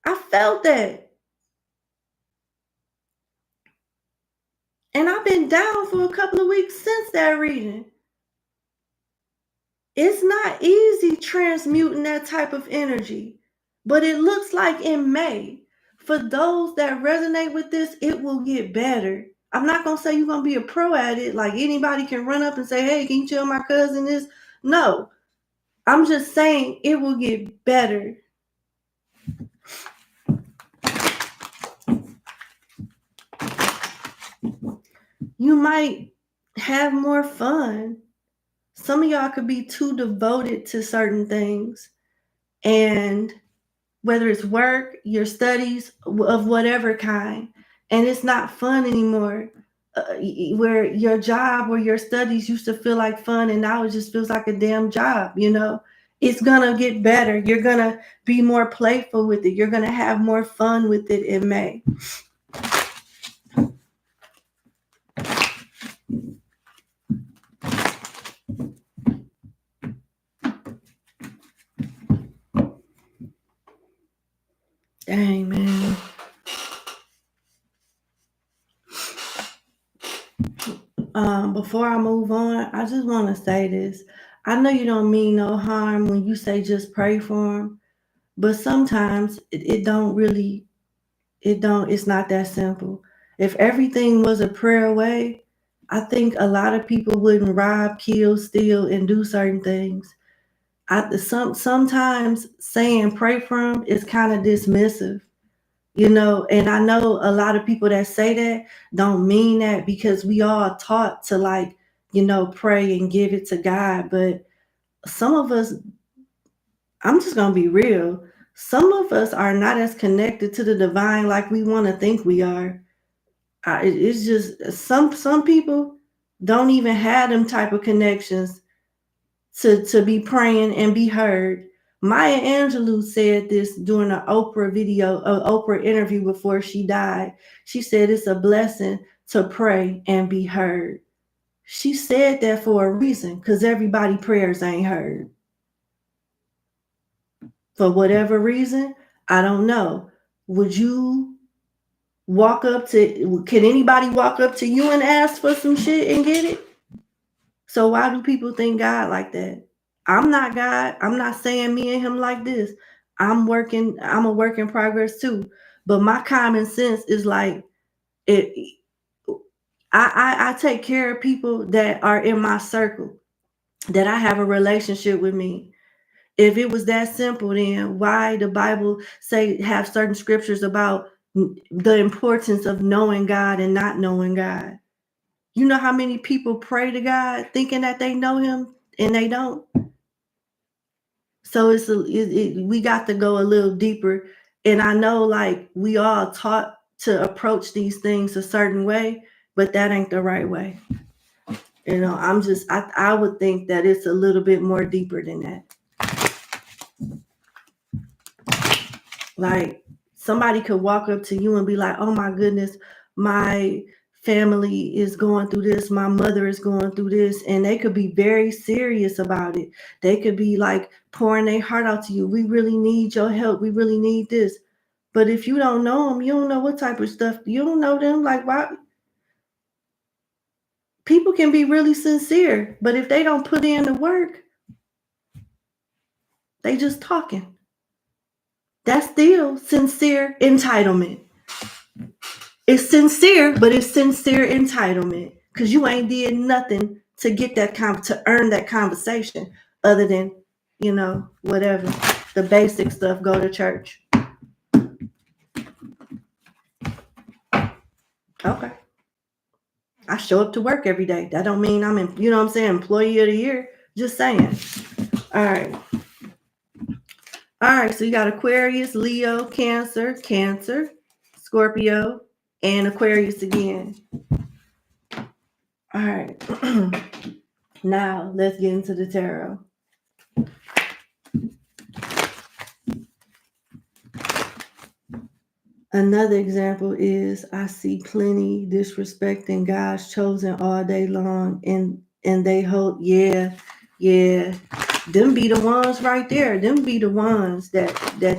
I felt that. And I've been down for a couple of weeks since that reading. It's not easy transmuting that type of energy, but it looks like in May, for those that resonate with this, it will get better. I'm not going to say you're going to be a pro at it. Like anybody can run up and say, hey, can you tell my cousin this? No, I'm just saying it will get better. You might have more fun. Some of y'all could be too devoted to certain things, and whether it's work, your studies of whatever kind, and it's not fun anymore. Where your job or your studies used to feel like fun, and now it just feels like a damn job. It's gonna get better. You're gonna be more playful with it. You're gonna have more fun with it in May. Dang, man. Before I move on, I just want to say this. I know you don't mean no harm when you say just pray for them, but sometimes it's not that simple. If everything was a prayer away, I think a lot of people wouldn't rob, kill, steal, and do certain things. Sometimes saying pray for them is kind of dismissive. And I know a lot of people that say that don't mean that, because we all taught to pray and give it to God. But some of us, I'm just going to be real. Some of us are not as connected to the divine like we want to think we are. It's just some people don't even have them type of connections to be praying and be heard. Maya Angelou said this during an Oprah interview before she died. She said it's a blessing to pray and be heard. She said that for a reason, because everybody's prayers ain't heard. For whatever reason, I don't know. Would you can anybody walk up to you and ask for some shit and get it? So why do people think God like that? I'm not God. I'm not saying me and him like this. I'm a work in progress too. But my common sense is like, I take care of people that are in my circle, that I have a relationship with me. If it was that simple, then why the Bible have certain scriptures about the importance of knowing God and not knowing God? You know how many people pray to God thinking that they know him and they don't? So we got to go a little deeper. And I know like we all taught to approach these things a certain way, but that ain't the right way. You know, I would think that it's a little bit more deeper than that. Like somebody could walk up to you and be like, oh my goodness, my family is going through this, my mother is going through this, and they could be very serious about it. They could be like pouring their heart out to you. We really need your help. We really need this. But if you don't know them, you don't know what type of stuff, you don't know them. Like, why? People can be really sincere, but if they don't put in the work, they just talking. That's still sincere entitlement. It's sincere, but it's sincere entitlement because you ain't did nothing to get that to earn that conversation other than, you know, whatever, the basic stuff, go to church. Okay. I show up to work every day. That don't mean I'm in, you know what I'm saying, employee of the year. Just saying. All right. All right, so you got Aquarius, Leo, Cancer, Scorpio, and Aquarius again. All right. Now let's get into the tarot. Another example is I see plenty disrespecting God's chosen all day long, and they hope, yeah, them be the ones right there. Them be the ones that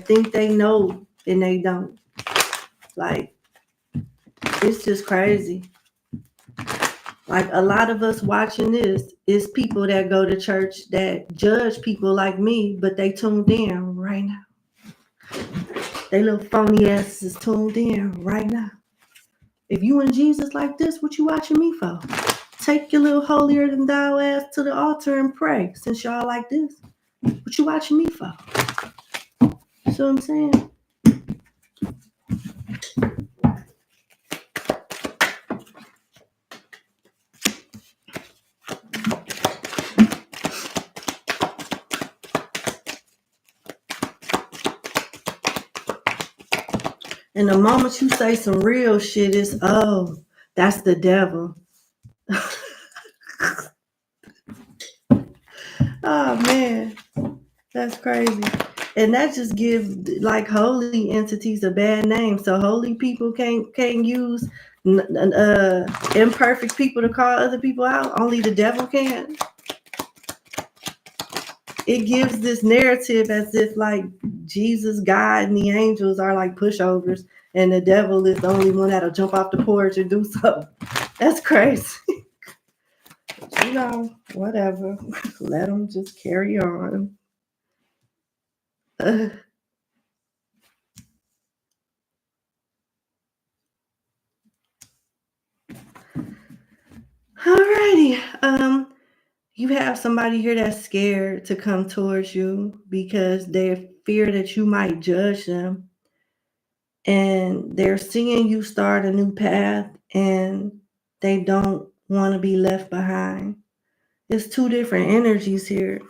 think they know and they don't. Like, it's just crazy. Like a lot of us watching this is people that go to church that judge people like me, but they tuned in right now. They little phony asses is tuned in right now. If you and Jesus like this, what you watching me for? Take your little holier than thou ass to the altar and pray. Since y'all like this, what you watching me for? See what I'm saying? And the moment you say some real shit, it's, oh, that's the devil. Oh, man. That's crazy. And that just gives, like, holy entities a bad name. So holy people can't use imperfect people to call other people out. Only the devil can. It gives this narrative as if like Jesus, God, and the angels are like pushovers, and the devil is the only one that'll jump off the porch and do something. That's crazy. You know, whatever. Let them just carry on. Alrighty. You have somebody here that's scared to come towards you because they fear that you might judge them. And they're seeing you start a new path and they don't want to be left behind. It's two different energies here.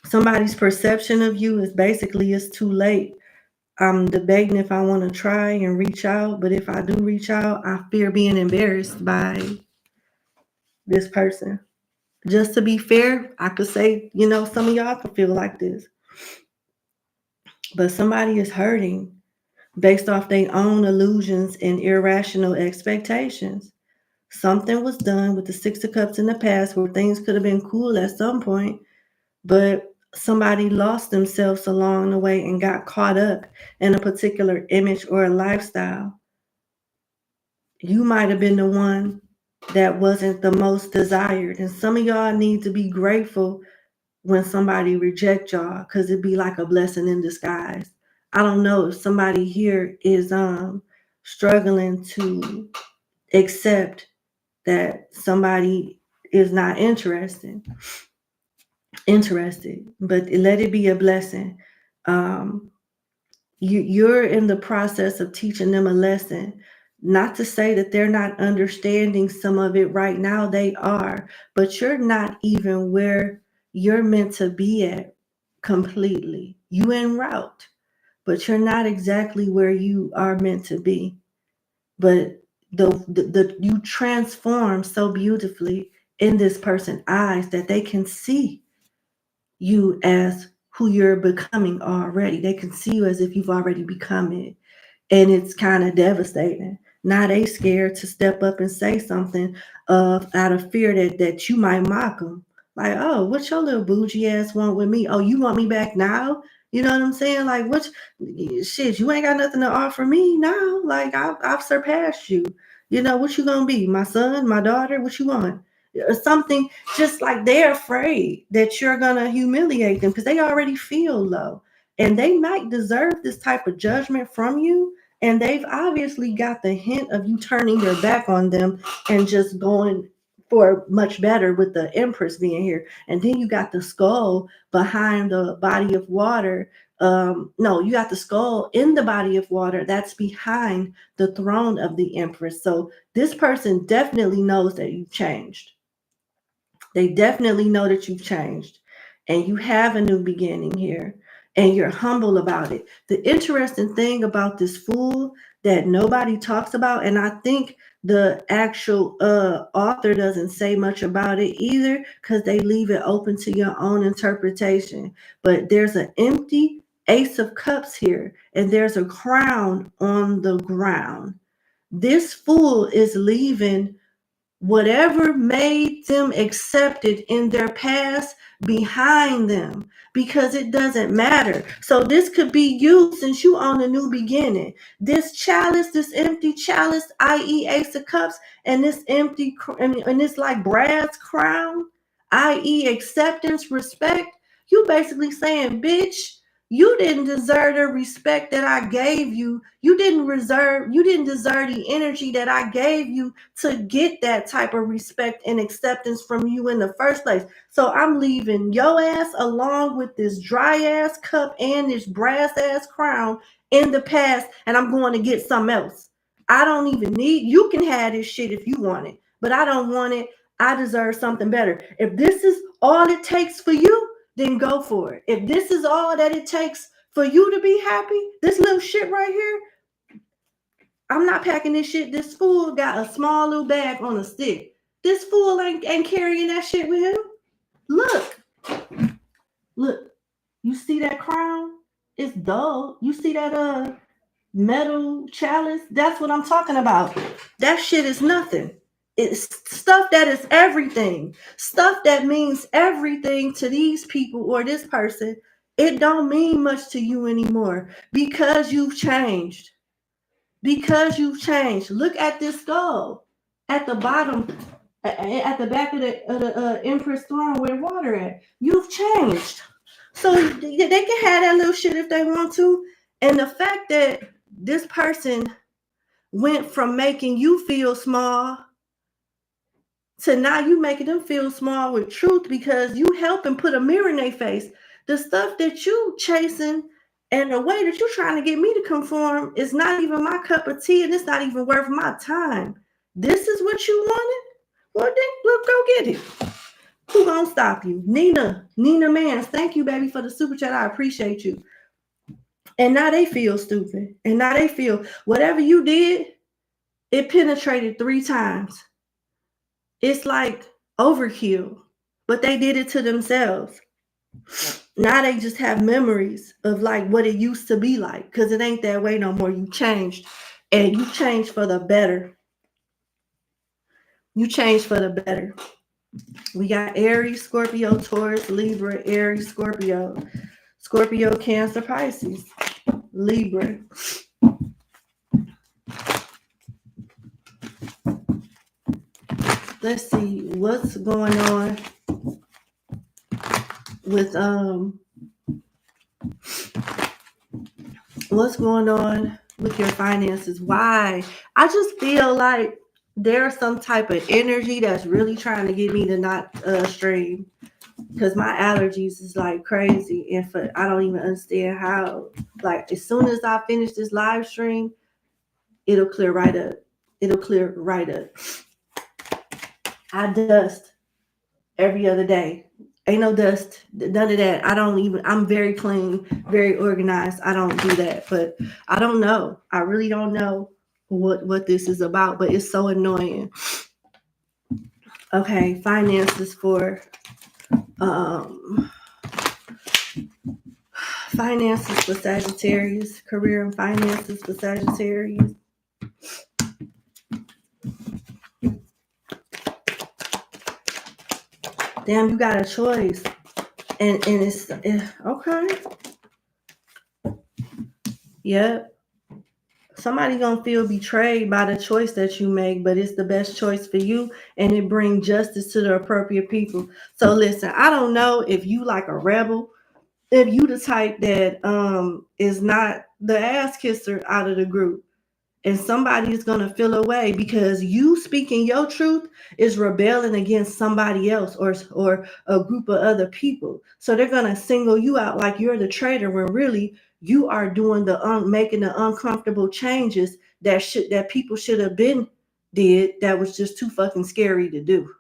Somebody's perception of you is basically it's too late. I'm debating if I want to try and reach out, but if I do reach out, I fear being embarrassed by this person. Just to be fair, I could say, you know, some of y'all could feel like this. But somebody is hurting based off their own illusions and irrational expectations. Something was done with the Six of Cups in the past where things could have been cool at some point, but somebody lost themselves along the way and got caught up in a particular image or a lifestyle. You might have been the one that wasn't the most desired. And some of y'all need to be grateful when somebody reject y'all, because it'd be like a blessing in disguise. I don't know if somebody here is struggling to accept that somebody is not interested, but let it be a blessing. You're in the process of teaching them a lesson Not to say that they're not understanding some of it right now, they are, but you're not even where you're meant to be at completely. You en route, but you're not exactly where you are meant to be. But the you transform so beautifully in this person's eyes that they can see you as who you're becoming already. They can see you as if you've already become it. And it's kind of devastating. Now they scared to step up and say something out of fear that you might mock them. Like, oh, what your little bougie ass want with me? Oh, you want me back now? You know what I'm saying? Like, what shit? You ain't got nothing to offer me now. Like, I've surpassed you. You know what you gonna be? My son, my daughter? What you want? Or something just like they're afraid that you're gonna humiliate them because they already feel low, and they might deserve this type of judgment from you. And they've obviously got the hint of you turning your back on them and just going for much better with the Empress being here. And then you got the skull behind the body of water. No, you got the skull in the body of water that's behind the throne of the Empress. So this person definitely knows that you've changed. They definitely know that you've changed and you have a new beginning here and you're humble about it. The interesting thing about this Fool that nobody talks about, and I think the actual author doesn't say much about it either because they leave it open to your own interpretation. But there's an empty Ace of Cups here and there's a crown on the ground. This Fool is leaving whatever made them accepted in their past behind them because it doesn't matter. So this could be you since you on a new beginning. This chalice, this empty chalice, i.e. Ace of Cups, and this empty and this like brass crown, i.e. acceptance, respect. You basically saying, bitch, you didn't deserve the respect that I gave you. You didn't deserve the energy that I gave you to get that type of respect and acceptance from you in the first place. So I'm leaving your ass along with this dry ass cup and this brass ass crown in the past, and I'm going to get something else. I don't even need, you can have this shit if you want it, but I don't want it. I deserve something better. If this is all it takes for you, then go for it. If this is all that it takes for you to be happy, this little shit right here, I'm not packing this shit. This Fool got a small little bag on a stick. This Fool ain't carrying that shit with him. Look, you see that crown? It's dull. You see that metal chalice? That's what I'm talking about. That shit is nothing. It's stuff that is everything. Stuff that means everything to these people or this person. It don't mean much to you anymore because you've changed. Because you've changed. Look at this skull at the bottom, at the back of the Empress throne where water at. You've changed. So they can have that little shit if they want to. And the fact that this person went from making you feel small to now you making them feel small with truth because you help and put a mirror in their face. The stuff that you chasing and the way that you're trying to get me to conform is not even my cup of tea and it's not even worth my time. This is what you wanted? Well, then look, go get it. Who gonna stop you? Nina Mans, thank you, baby, for the super chat. I appreciate you. And now they feel stupid. And now they feel whatever you did, it penetrated 3 times. It's like overkill, but they did it to themselves. Now they just have memories of like what it used to be like because it ain't that way no more. You changed and you changed for the better. You changed for the better. We got Aries, Scorpio, Taurus, Libra, Aries, Scorpio, Cancer, Pisces, Libra. Let's see what's going on with your finances. Why? I just feel like there's some type of energy that's really trying to get me to not stream because my allergies is like crazy, and I don't even understand how. Like as soon as I finish this live stream, it'll clear right up. It'll clear right up. I dust every other day. Ain't no dust, none of that. I'm very clean, very organized. I don't do that, but I don't know. I really don't know what this is about, but it's so annoying. Okay, finances for Sagittarius, career and finances for Sagittarius. Damn, you got a choice. And it's okay. Yep. Somebody gonna feel betrayed by the choice that you make, but it's the best choice for you, and it brings justice to the appropriate people. So listen, I don't know if you like a rebel, if you the type that is not the ass kisser out of the group, and somebody is gonna feel away because you speaking your truth is rebelling against somebody else or a group of other people. So they're gonna single you out like you're the traitor when really you are doing making the uncomfortable changes that people should have been did, that was just too fucking scary to do.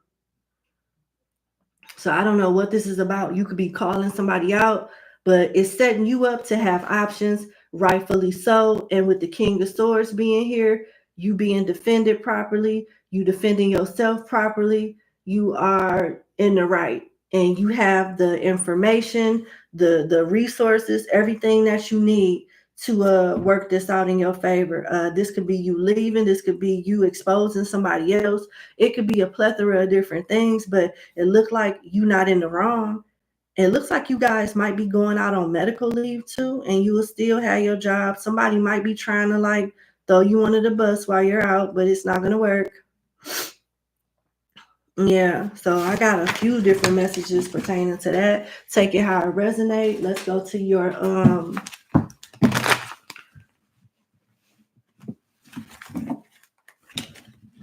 So I don't know what this is about. You could be calling somebody out, but it's setting you up to have options, rightfully so. And with the King of Swords being here, you being defended properly, you defending yourself properly, you are in the right. And you have the information, the resources, everything that you need to work this out in your favor. This could be you leaving, this could be you exposing somebody else. It could be a plethora of different things, but it looked like you not in the wrong. It looks like you guys might be going out on medical leave too, and you will still have your job. Somebody might be trying to like throw you under the bus while you're out, but it's not gonna work. Yeah, so I got a few different messages pertaining to that. Take it how it resonates. Let's go to your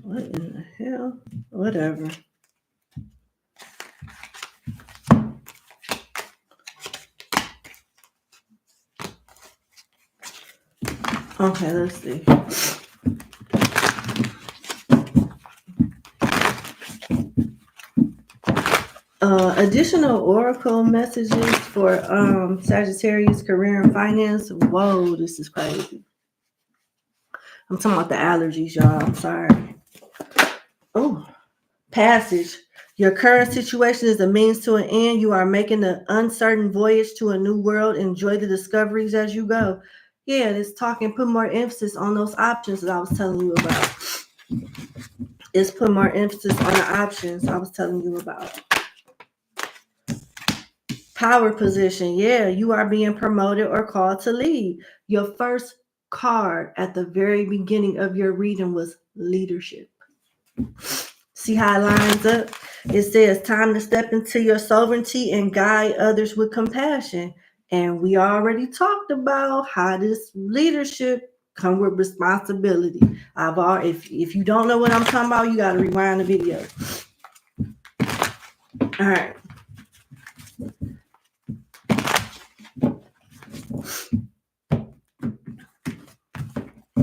what in the hell? Whatever. Okay, let's see. Additional oracle messages for Sagittarius career and finance. Whoa, this is crazy. I'm talking about the allergies, y'all. I'm sorry. Oh, passage. Your current situation is a means to an end. You are making an uncertain voyage to a new world. Enjoy the discoveries as you go. Yeah, this talking, put more emphasis on those options that I was telling you about. It's put more emphasis on the options I was telling you about. Power position. Yeah, you are being promoted or called to lead. Your first card at the very beginning of your reading was leadership. See how it lines up? It says time to step into your sovereignty and guide others with compassion. And we already talked about how this leadership come with responsibility. If you don't know what I'm talking about, you got to rewind the video. All right.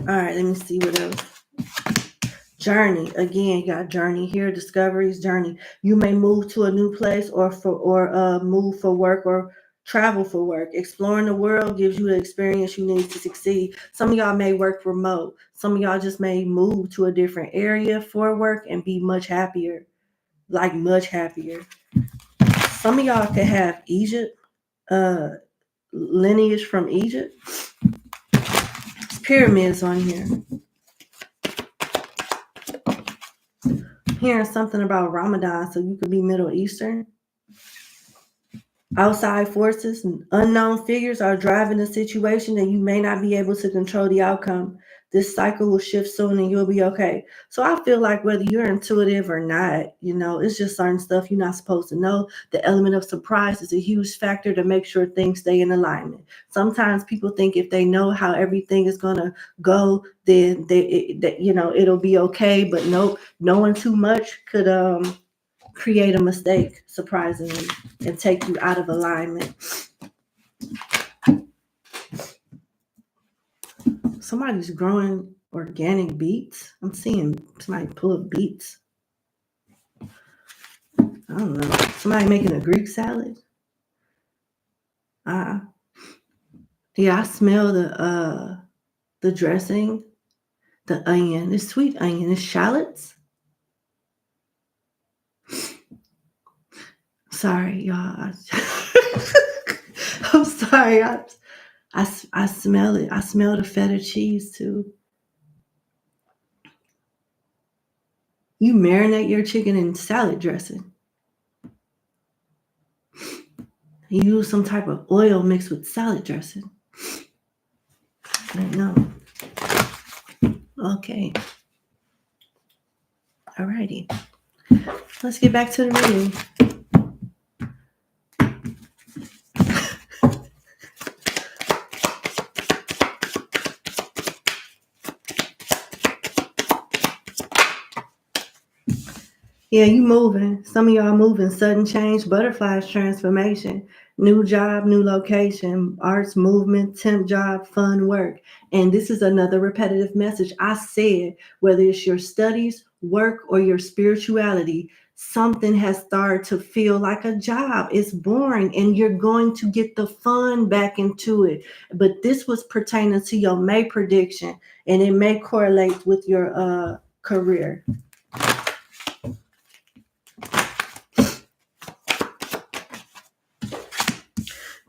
All right, let me see what else. Journey. Again, you got journey here, discoveries, journey. You may move to a new place or move for work or travel for work. Exploring the world gives you the experience you need to succeed. Some of y'all may work remote. Some of y'all just may move to a different area for work and be much happier. Like much happier. Some of y'all could have Egypt, lineage from Egypt. There's pyramids on here. Hearing something about Ramadan, so you could be Middle Eastern. Outside forces and unknown figures are driving the situation, and you may not be able to control the outcome. This cycle will shift soon and you'll be okay. So I feel like whether you're intuitive or not, it's just certain stuff you're not supposed to know. The element of surprise is a huge factor to make sure things stay in alignment. Sometimes people think if they know how everything is going to go, then it'll be okay. But nope, knowing too much could create a mistake, surprisingly, and take you out of alignment. Somebody's growing Organic beets. I'm seeing somebody pull up beets. I don't know. Somebody making a Greek salad. Yeah, I smell the dressing, the onion. It's sweet onion. It's shallots. Sorry, y'all. I'm sorry. I smell it. I smell the feta cheese too. You marinate your chicken in salad dressing. You use some type of oil mixed with salad dressing. I know. Okay. Alrighty. Let's get back to the reading. Yeah, you moving. Some of y'all moving. Sudden change, butterflies, transformation, new job, new location, arts, movement, temp job, fun work. And this is another repetitive message. I said, whether it's your studies, work, or your spirituality, something has started to feel like a job. It's boring, and you're going to get the fun back into it. But this was pertaining to your May prediction, and it may correlate with your career.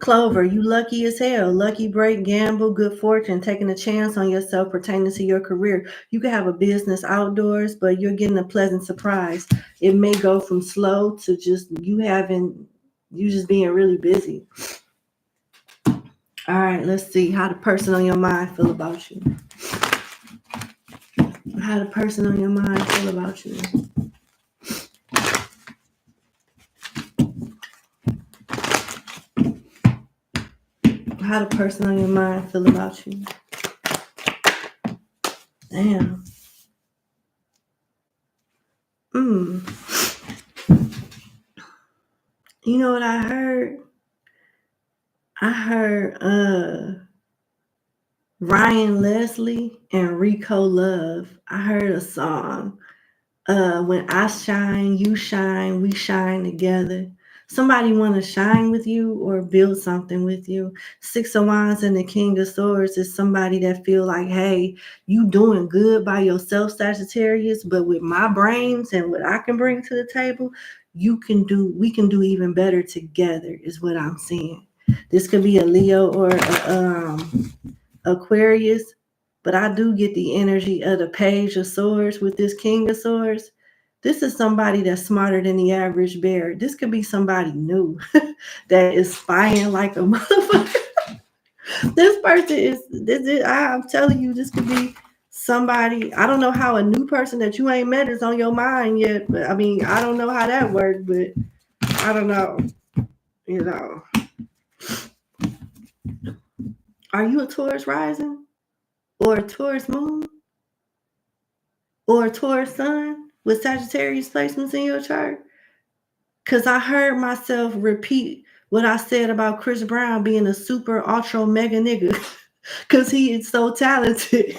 Clover, you lucky as hell. Lucky break, gamble, good fortune, taking a chance on yourself pertaining to your career. You could have a business outdoors, but you're getting a pleasant surprise. It may go from slow to just you just being really busy. All right, let's see how the person on your mind feel about you. How the person on your mind feel about you. How the person on your mind feel about you. Damn. You know what I heard? I heard Ryan Leslie and Rico Love. I heard a song. When I shine, you shine, we shine together. Somebody want to shine with you or build something with you. Six of Wands and the King of Swords is somebody that feel like, hey, you doing good by yourself, Sagittarius, but with my brains and what I can bring to the table, we can do even better together is what I'm seeing. This could be a Leo or a Aquarius, but I do get the energy of the Page of Swords with this King of Swords. This is somebody that's smarter than the average bear. This could be somebody new that is spying like a motherfucker. This person I'm telling you, this could be somebody. I don't know how a new person that you ain't met is on your mind yet. But I mean, I don't know how that works, but I don't know. You know. Are you a Taurus rising? Or a Taurus moon? Or a Taurus sun with Sagittarius placements in your chart? Because I heard myself repeat what I said about Chris Brown being a super ultra mega nigga. Because he is so talented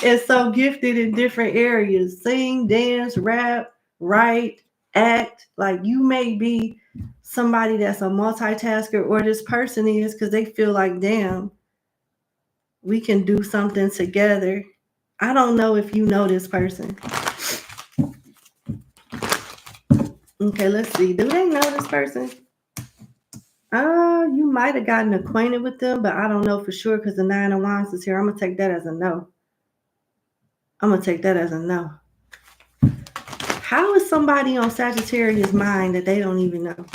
and so gifted in different areas. Sing, dance, rap, write, act. Like you may be somebody that's a multitasker, or this person is, because they feel like, damn, we can do something together. I don't know if you know this person. Okay, let's see. Do they know this person? You might have gotten acquainted with them, but I don't know for sure because the Nine of Wands is here. I'm going to take that as a no. How is somebody on Sagittarius' mind that they don't even know?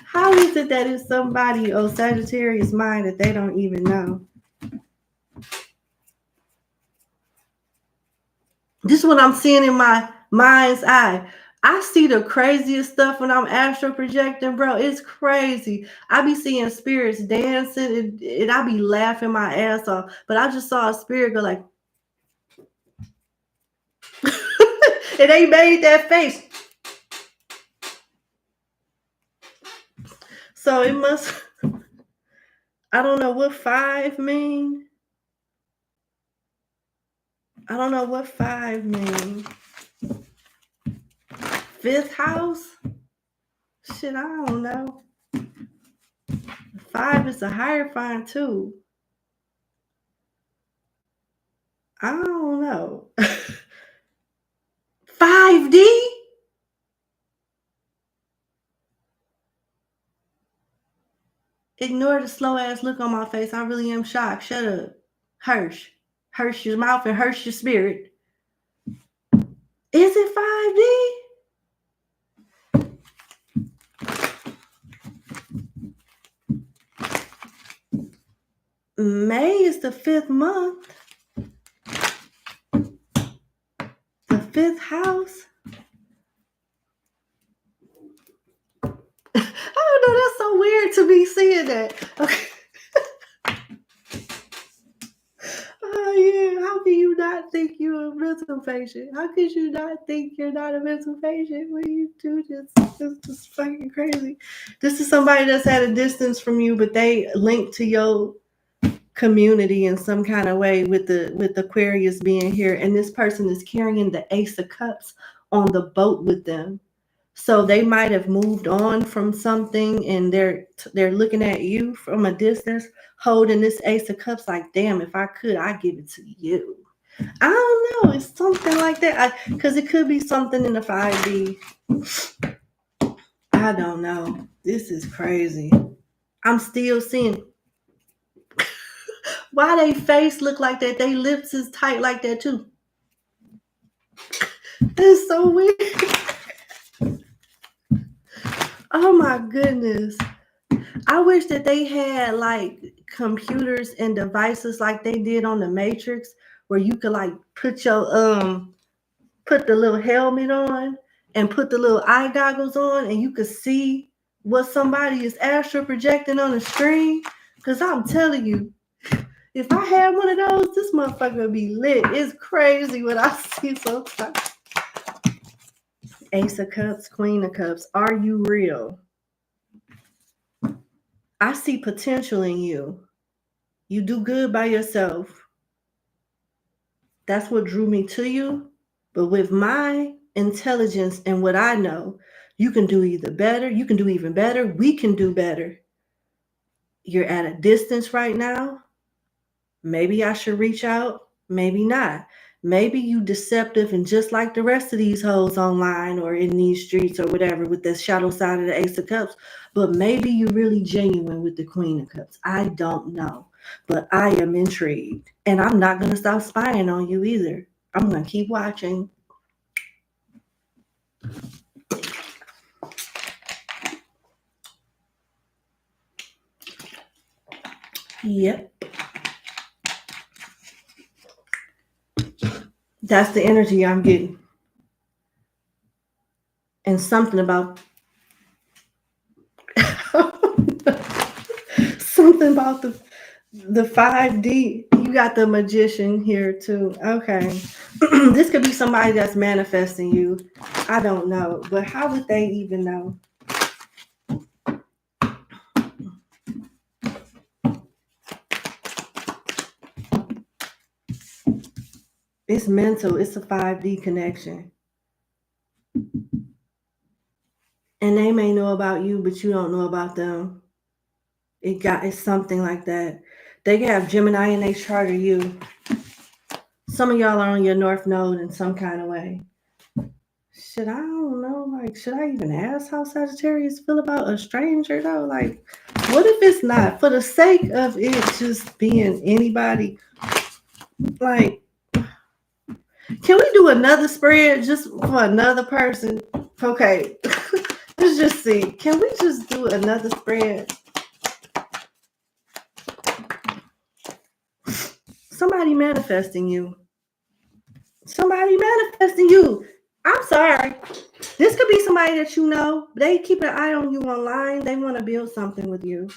How is it that it's somebody on Sagittarius' mind that they don't even know? This is what I'm seeing in my mind's eye. I see the craziest stuff when I'm astral projecting, bro. It's crazy. I be seeing spirits dancing and I be laughing my ass off. But I just saw a spirit go like, and they made that face. So it must, I don't know what 5 mean. I don't know what 5 means. 5th house? Shit, I don't know. 5 is a Hierophant too. I don't know. 5D? Ignore the slow ass look on my face. I really am shocked. Shut up. Hirsch. Hirsch your mouth and Hirsch your spirit. Is it 5D? May is the 5th month. The 5th house. I don't know. That's so weird to be seeing that. Okay. Oh yeah. How can you not think you're a mental patient? How could you not think you're not a mental patient when you do this? This is fucking crazy. This is somebody that's at a distance from you, but they link to your community in some kind of way with Aquarius being here, and this person is carrying the Ace of Cups on the boat with them. So they might have moved on from something, and they're looking at you from a distance, holding this Ace of Cups. Like, damn, if I could, I'd give it to you. I don't know. It's something like that, because it could be something in the 5D. I don't know. This is crazy. I'm still seeing why they face look like that. They lips is tight like that too. It's so weird. Oh my goodness. I wish that they had like computers and devices like they did on the Matrix, where you could like put your put the little helmet on and put the little eye goggles on, and you could see what somebody is astral projecting on the screen. Because I'm telling you, if I had one of those, this motherfucker would be lit. It's crazy what I see sometimes. Ace of Cups, Queen of Cups. Are you real? I see potential in you. You do good by yourself. That's what drew me to you. But with my intelligence and what I know, you can do either better. You can do even better. We can do better. You're at a distance right now. Maybe I should reach out. Maybe not. Maybe you deceptive and just like the rest of these hoes online or in these streets or whatever with the shadow side of the Ace of Cups. But maybe you're really genuine with the Queen of Cups. I don't know. But I am intrigued. And I'm not going to stop spying on you either. I'm going to keep watching. Yep. That's the energy I'm getting. And something about something about the 5D. You got the Magician here too. Okay. This could be somebody that's manifesting you. I don't know. But how would they even know? It's mental. It's a 5D connection. And they may know about you, but you don't know about them. It's something like that. They have Gemini in their chart or you. Some of y'all are on your North Node in some kind of way. I don't know. Like, should I even ask how Sagittarius feel about a stranger though? Like, what if it's not? For the sake of it just being anybody, like, can we do another spread just for another person? Okay. Let's just see. Can we just do another spread? Somebody manifesting you. Somebody manifesting you. I'm sorry. This could be somebody that you know. They keep an eye on you online. They want to build something with you.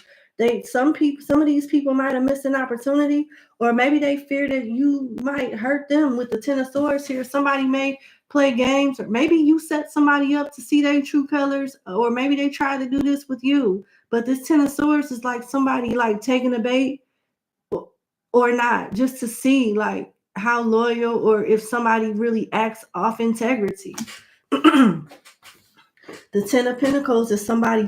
Some of these people might have missed an opportunity, or maybe they fear that you might hurt them with the Ten of Swords here. Somebody may play games, or maybe you set somebody up to see their true colors, or maybe they try to do this with you. But this Ten of Swords is like somebody like taking a bait or not, just to see like how loyal, or if somebody really acts off integrity. The Ten of Pentacles is somebody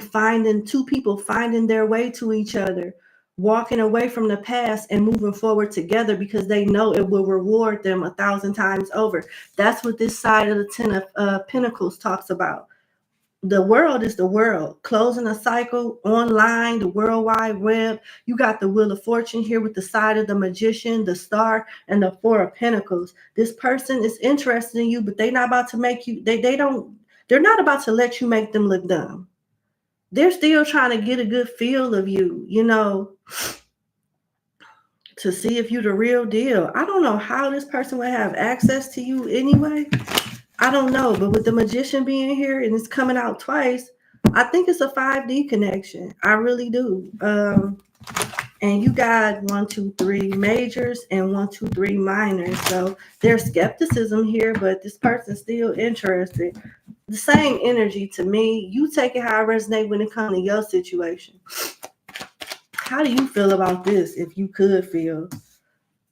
two people finding their way to each other, walking away from the past and moving forward together because they know it will reward them 1,000 times over. That's what this side of the Ten of Pentacles talks about. The world is the world, closing a cycle online, the World Wide Web. You got the Wheel of Fortune here with the side of the Magician, the Star, and the Four of Pentacles. This person is interested in you, but they're not about to make you, they're not about to let you make them look dumb. They're still trying to get a good feel of you, you know, to see if you're the real deal. I don't know how this person would have access to you anyway. I don't know, but with the Magician being here and it's coming out twice, I think it's a 5D connection. I really do. And you got 1, 2, 3 majors and 1, 2, 3 minors. So there's skepticism here, but this person's still interested. The same energy to me. You take it how it resonates when it comes to your situation. How do you feel about this? If you could feel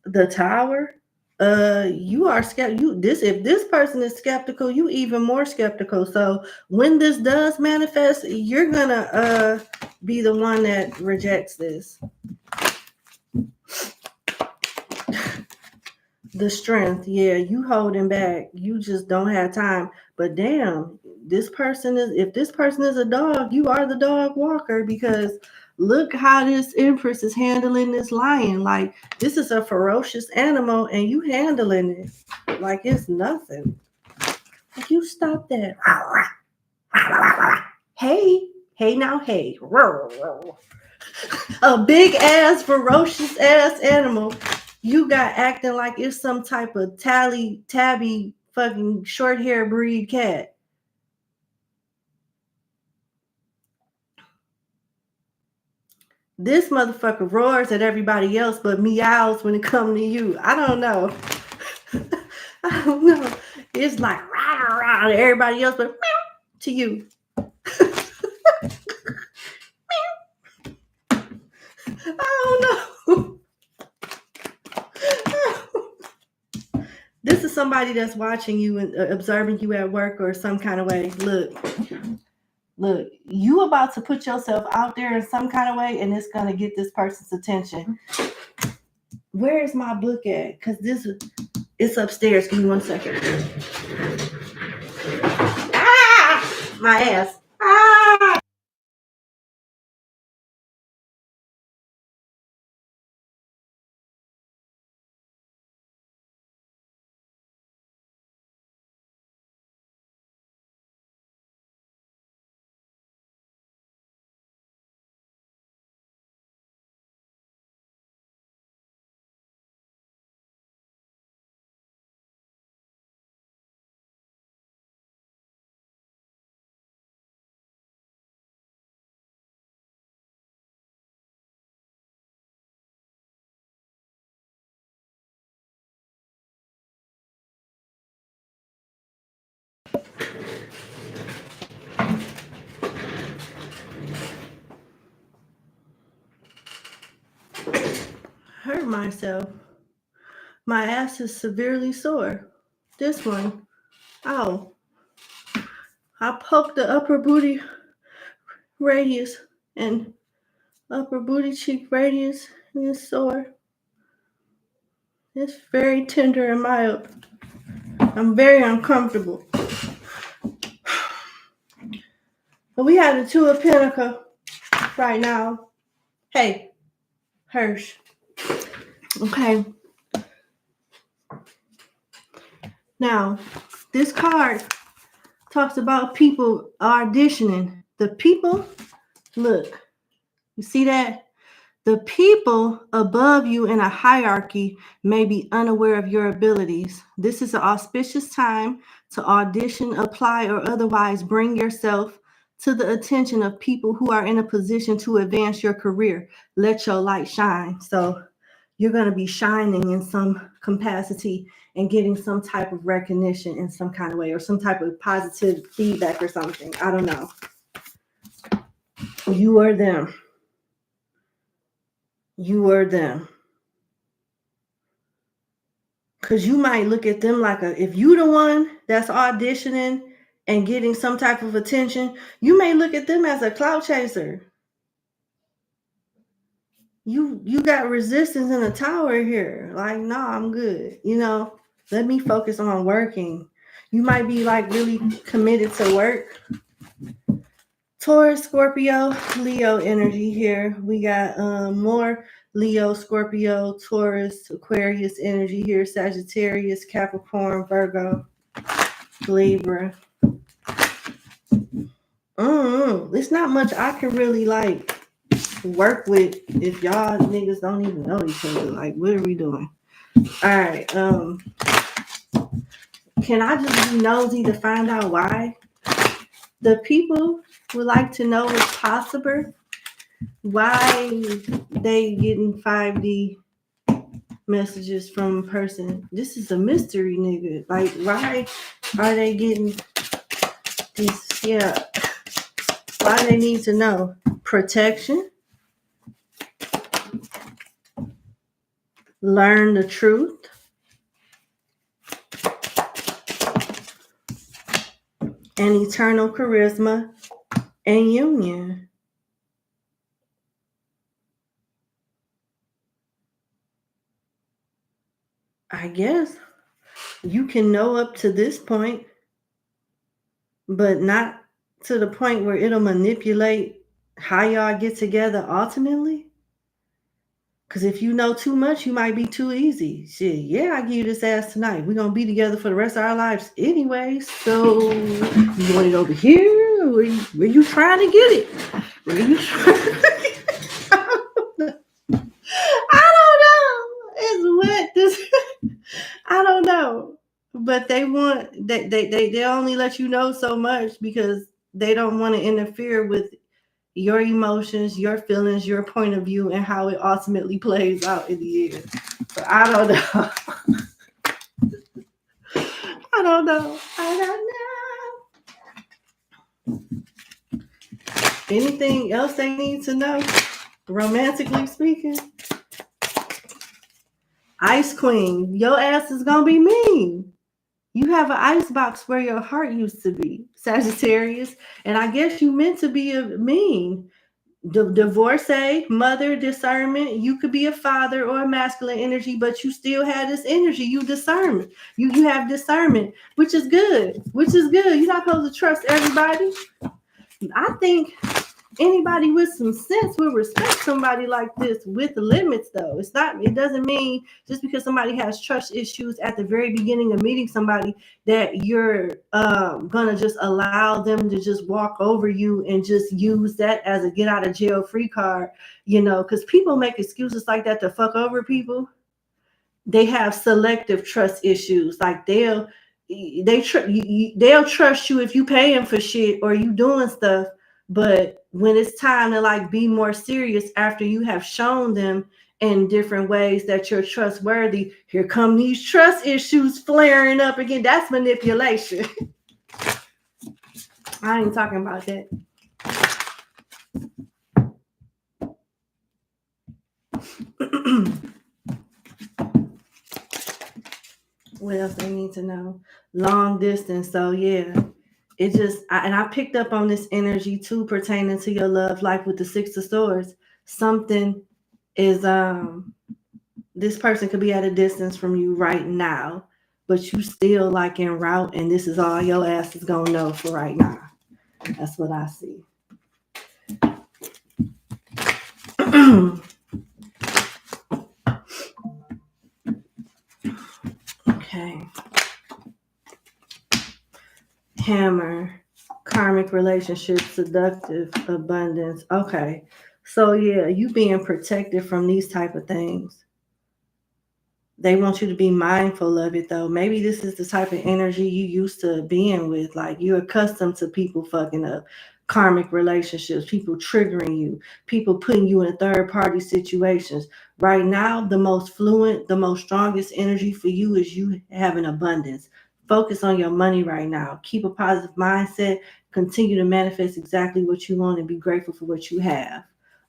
the Tower, you are skeptical. If this person is skeptical, you even more skeptical. So when this does manifest, you're gonna be the one that rejects this. The Strength, yeah, you holding back. You just don't have time. But damn, if this person is a dog, you are the dog walker, because look how this Empress is handling this lion. Like, this is a ferocious animal and you handling it like it's nothing. You stop that. Hey now, hey. A big ass, ferocious ass animal. You got acting like it's some type of tabby fucking short hair breed cat. This motherfucker roars at everybody else but meows when it comes to you. I don't know. I don't know. It's like rah, rah, to everybody else but meow to you. I don't know. This is somebody that's watching you and observing you at work or some kind of way. Look, you about to put yourself out there in some kind of way, and it's going to get this person's attention. Where is my book at? Because it's upstairs. Give me 1 second. Ah! My ass. Ah! Hurt myself. My ass is severely sore. This one. Ow. I poked the upper booty radius and upper booty cheek radius, and it's sore. It's very tender and mild. I'm very uncomfortable. But we have the Two of Pentacles right now. Hey, Hirsch. Okay. Now, this card talks about people auditioning. The people, look, you see that? The people above you in a hierarchy may be unaware of your abilities. This is an auspicious time to audition, apply, or otherwise bring yourself to the attention of people who are in a position to advance your career. Let your light shine. So you're going to be shining in some capacity and getting some type of recognition in some kind of way, or some type of positive feedback or something. I don't know. You are them. You are them. Because you might look at them like if you the one that's auditioning and getting some type of attention, you may look at them as a clout chaser. You got resistance in the tower here. Like, no, I'm good. Let me focus on working. You might be like really committed to work. Taurus, Scorpio, Leo energy here. We got more Leo, Scorpio, Taurus, Aquarius energy here. Sagittarius, Capricorn, Virgo, Libra. It's not much I can really like work with if y'all niggas don't even know each other. Like, what are we doing? All right. Can I just be nosy to find out why the people would like to know what's possible? Why they getting 5D messages from a person? This is a mystery, nigga. Like, why are they getting these? Yeah. Why do they need to know? Protection. Learn the truth. And eternal charisma and union. I guess you can know up to this point, but not to the point where it'll manipulate how y'all get together ultimately. Because if you know too much, you might be too easy. Shit, yeah, I give you this ass tonight. We're going to be together for the rest of our lives anyway. So you want it over here? Where you trying to get it? Where you trying to get it? I don't know. It's wet. I don't know. But they only let you know so much because they don't want to interfere with your emotions, your feelings, your point of view, and how it ultimately plays out in the end. So I don't know. I don't know. Anything else they need to know, romantically speaking? Ice Queen, your ass is gonna be mean. You have an ice box where your heart used to be, Sagittarius, and I guess you meant to be mean. Divorcee, mother, discernment. You could be a father or a masculine energy, but you still have this energy. You discernment. You have discernment, which is good. You're not supposed to trust everybody. I think anybody with some sense will respect somebody like this with limits, though. It doesn't mean just because somebody has trust issues at the very beginning of meeting somebody that you're gonna just allow them to just walk over you and just use that as a get out of jail free card, because people make excuses like that to fuck over people. They have selective trust issues. Like they'll trust you if you paying for shit or you doing stuff. But when it's time to like be more serious after you have shown them in different ways that you're trustworthy, here come these trust issues flaring up again. That's manipulation. I ain't talking about that. What else they need to know? Long distance. So yeah. I picked up on this energy too pertaining to your love life with the Six of Swords. Something is this person could be at a distance from you right now, but you still like en route, and this is all your ass is gonna know for right now. That's what I see. Okay. Hammer, karmic relationship, seductive, abundance. Okay. So yeah, you being protected from these type of things. They want you to be mindful of it though. Maybe this is the type of energy you used to being with. Like you're accustomed to people fucking up, karmic relationships, people triggering you, people putting you in third party situations. Right now, the most fluent, the most strongest energy for you is you having abundance. Focus on your money right now. Keep a positive mindset. Continue to manifest exactly what you want and be grateful for what you have.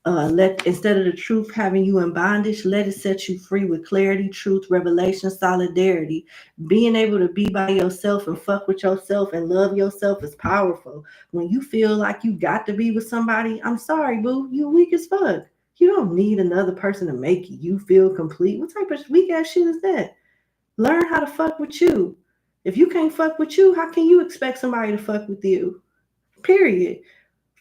Instead of the truth having you in bondage, let it set you free with clarity, truth, revelation, solidarity. Being able to be by yourself and fuck with yourself and love yourself is powerful. When you feel like you got to be with somebody, I'm sorry, boo, you weak as fuck. You don't need another person to make you feel complete. What type of weak ass shit is that? Learn how to fuck with you. If you can't fuck with you, how can you expect somebody to fuck with you? Period.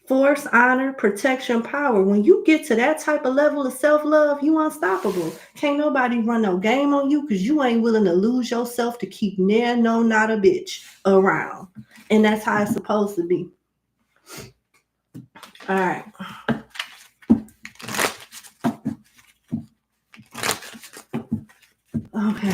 Force, honor, protection, power. When you get to that type of level of self-love, you unstoppable. Can't nobody run no game on you because you ain't willing to lose yourself to keep near no not a bitch around. And that's how it's supposed to be. All right. Okay.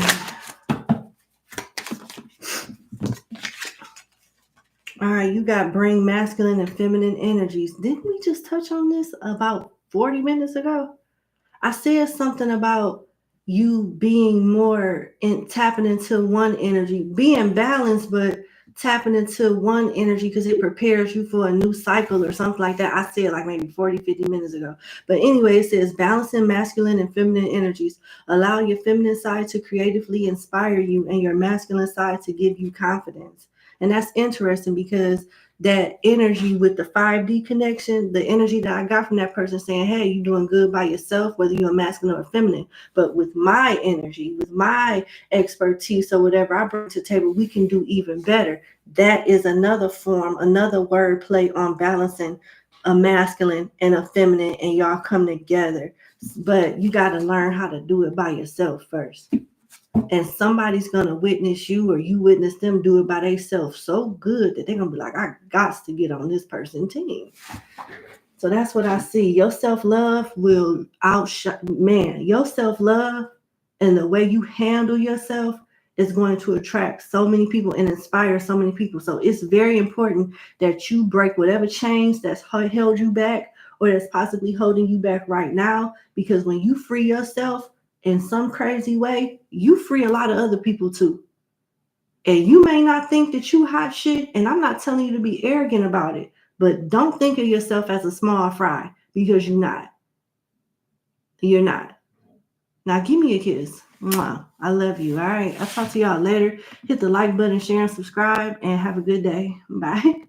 All right, you got bring masculine and feminine energies. Didn't we just touch on this about 40 minutes ago? I said something about you being more in tapping into one energy, being balanced, but tapping into one energy because it prepares you for a new cycle or something like that. I said like maybe 40, 50 minutes ago. But anyway, it says balancing masculine and feminine energies. Allow your feminine side to creatively inspire you and your masculine side to give you confidence. And that's interesting because that energy with the 5D connection, the energy that I got from that person saying, hey, you're doing good by yourself, whether you're masculine or feminine. But with my energy, with my expertise or whatever I bring to the table, we can do even better. That is another form, another word play on balancing a masculine and a feminine, and y'all come together. But you got to learn how to do it by yourself first. And somebody's gonna witness you or you witness them do it by themselves so good that they're gonna be like, I got to get on this person's team. So that's what I see. Your self-love will outshine, man, your self-love and the way you handle yourself is going to attract so many people and inspire so many people. So it's very important that you break whatever chains that's held you back or that's possibly holding you back right now, because when you free yourself in some crazy way, you free a lot of other people too. And you may not think that you hot shit, and I'm not telling you to be arrogant about it, but don't think of yourself as a small fry, because you're not. You're not. Now give me a kiss. Mwah. I love you. All right. I'll talk to y'all later. Hit the like button, share, and subscribe, and have a good day. Bye.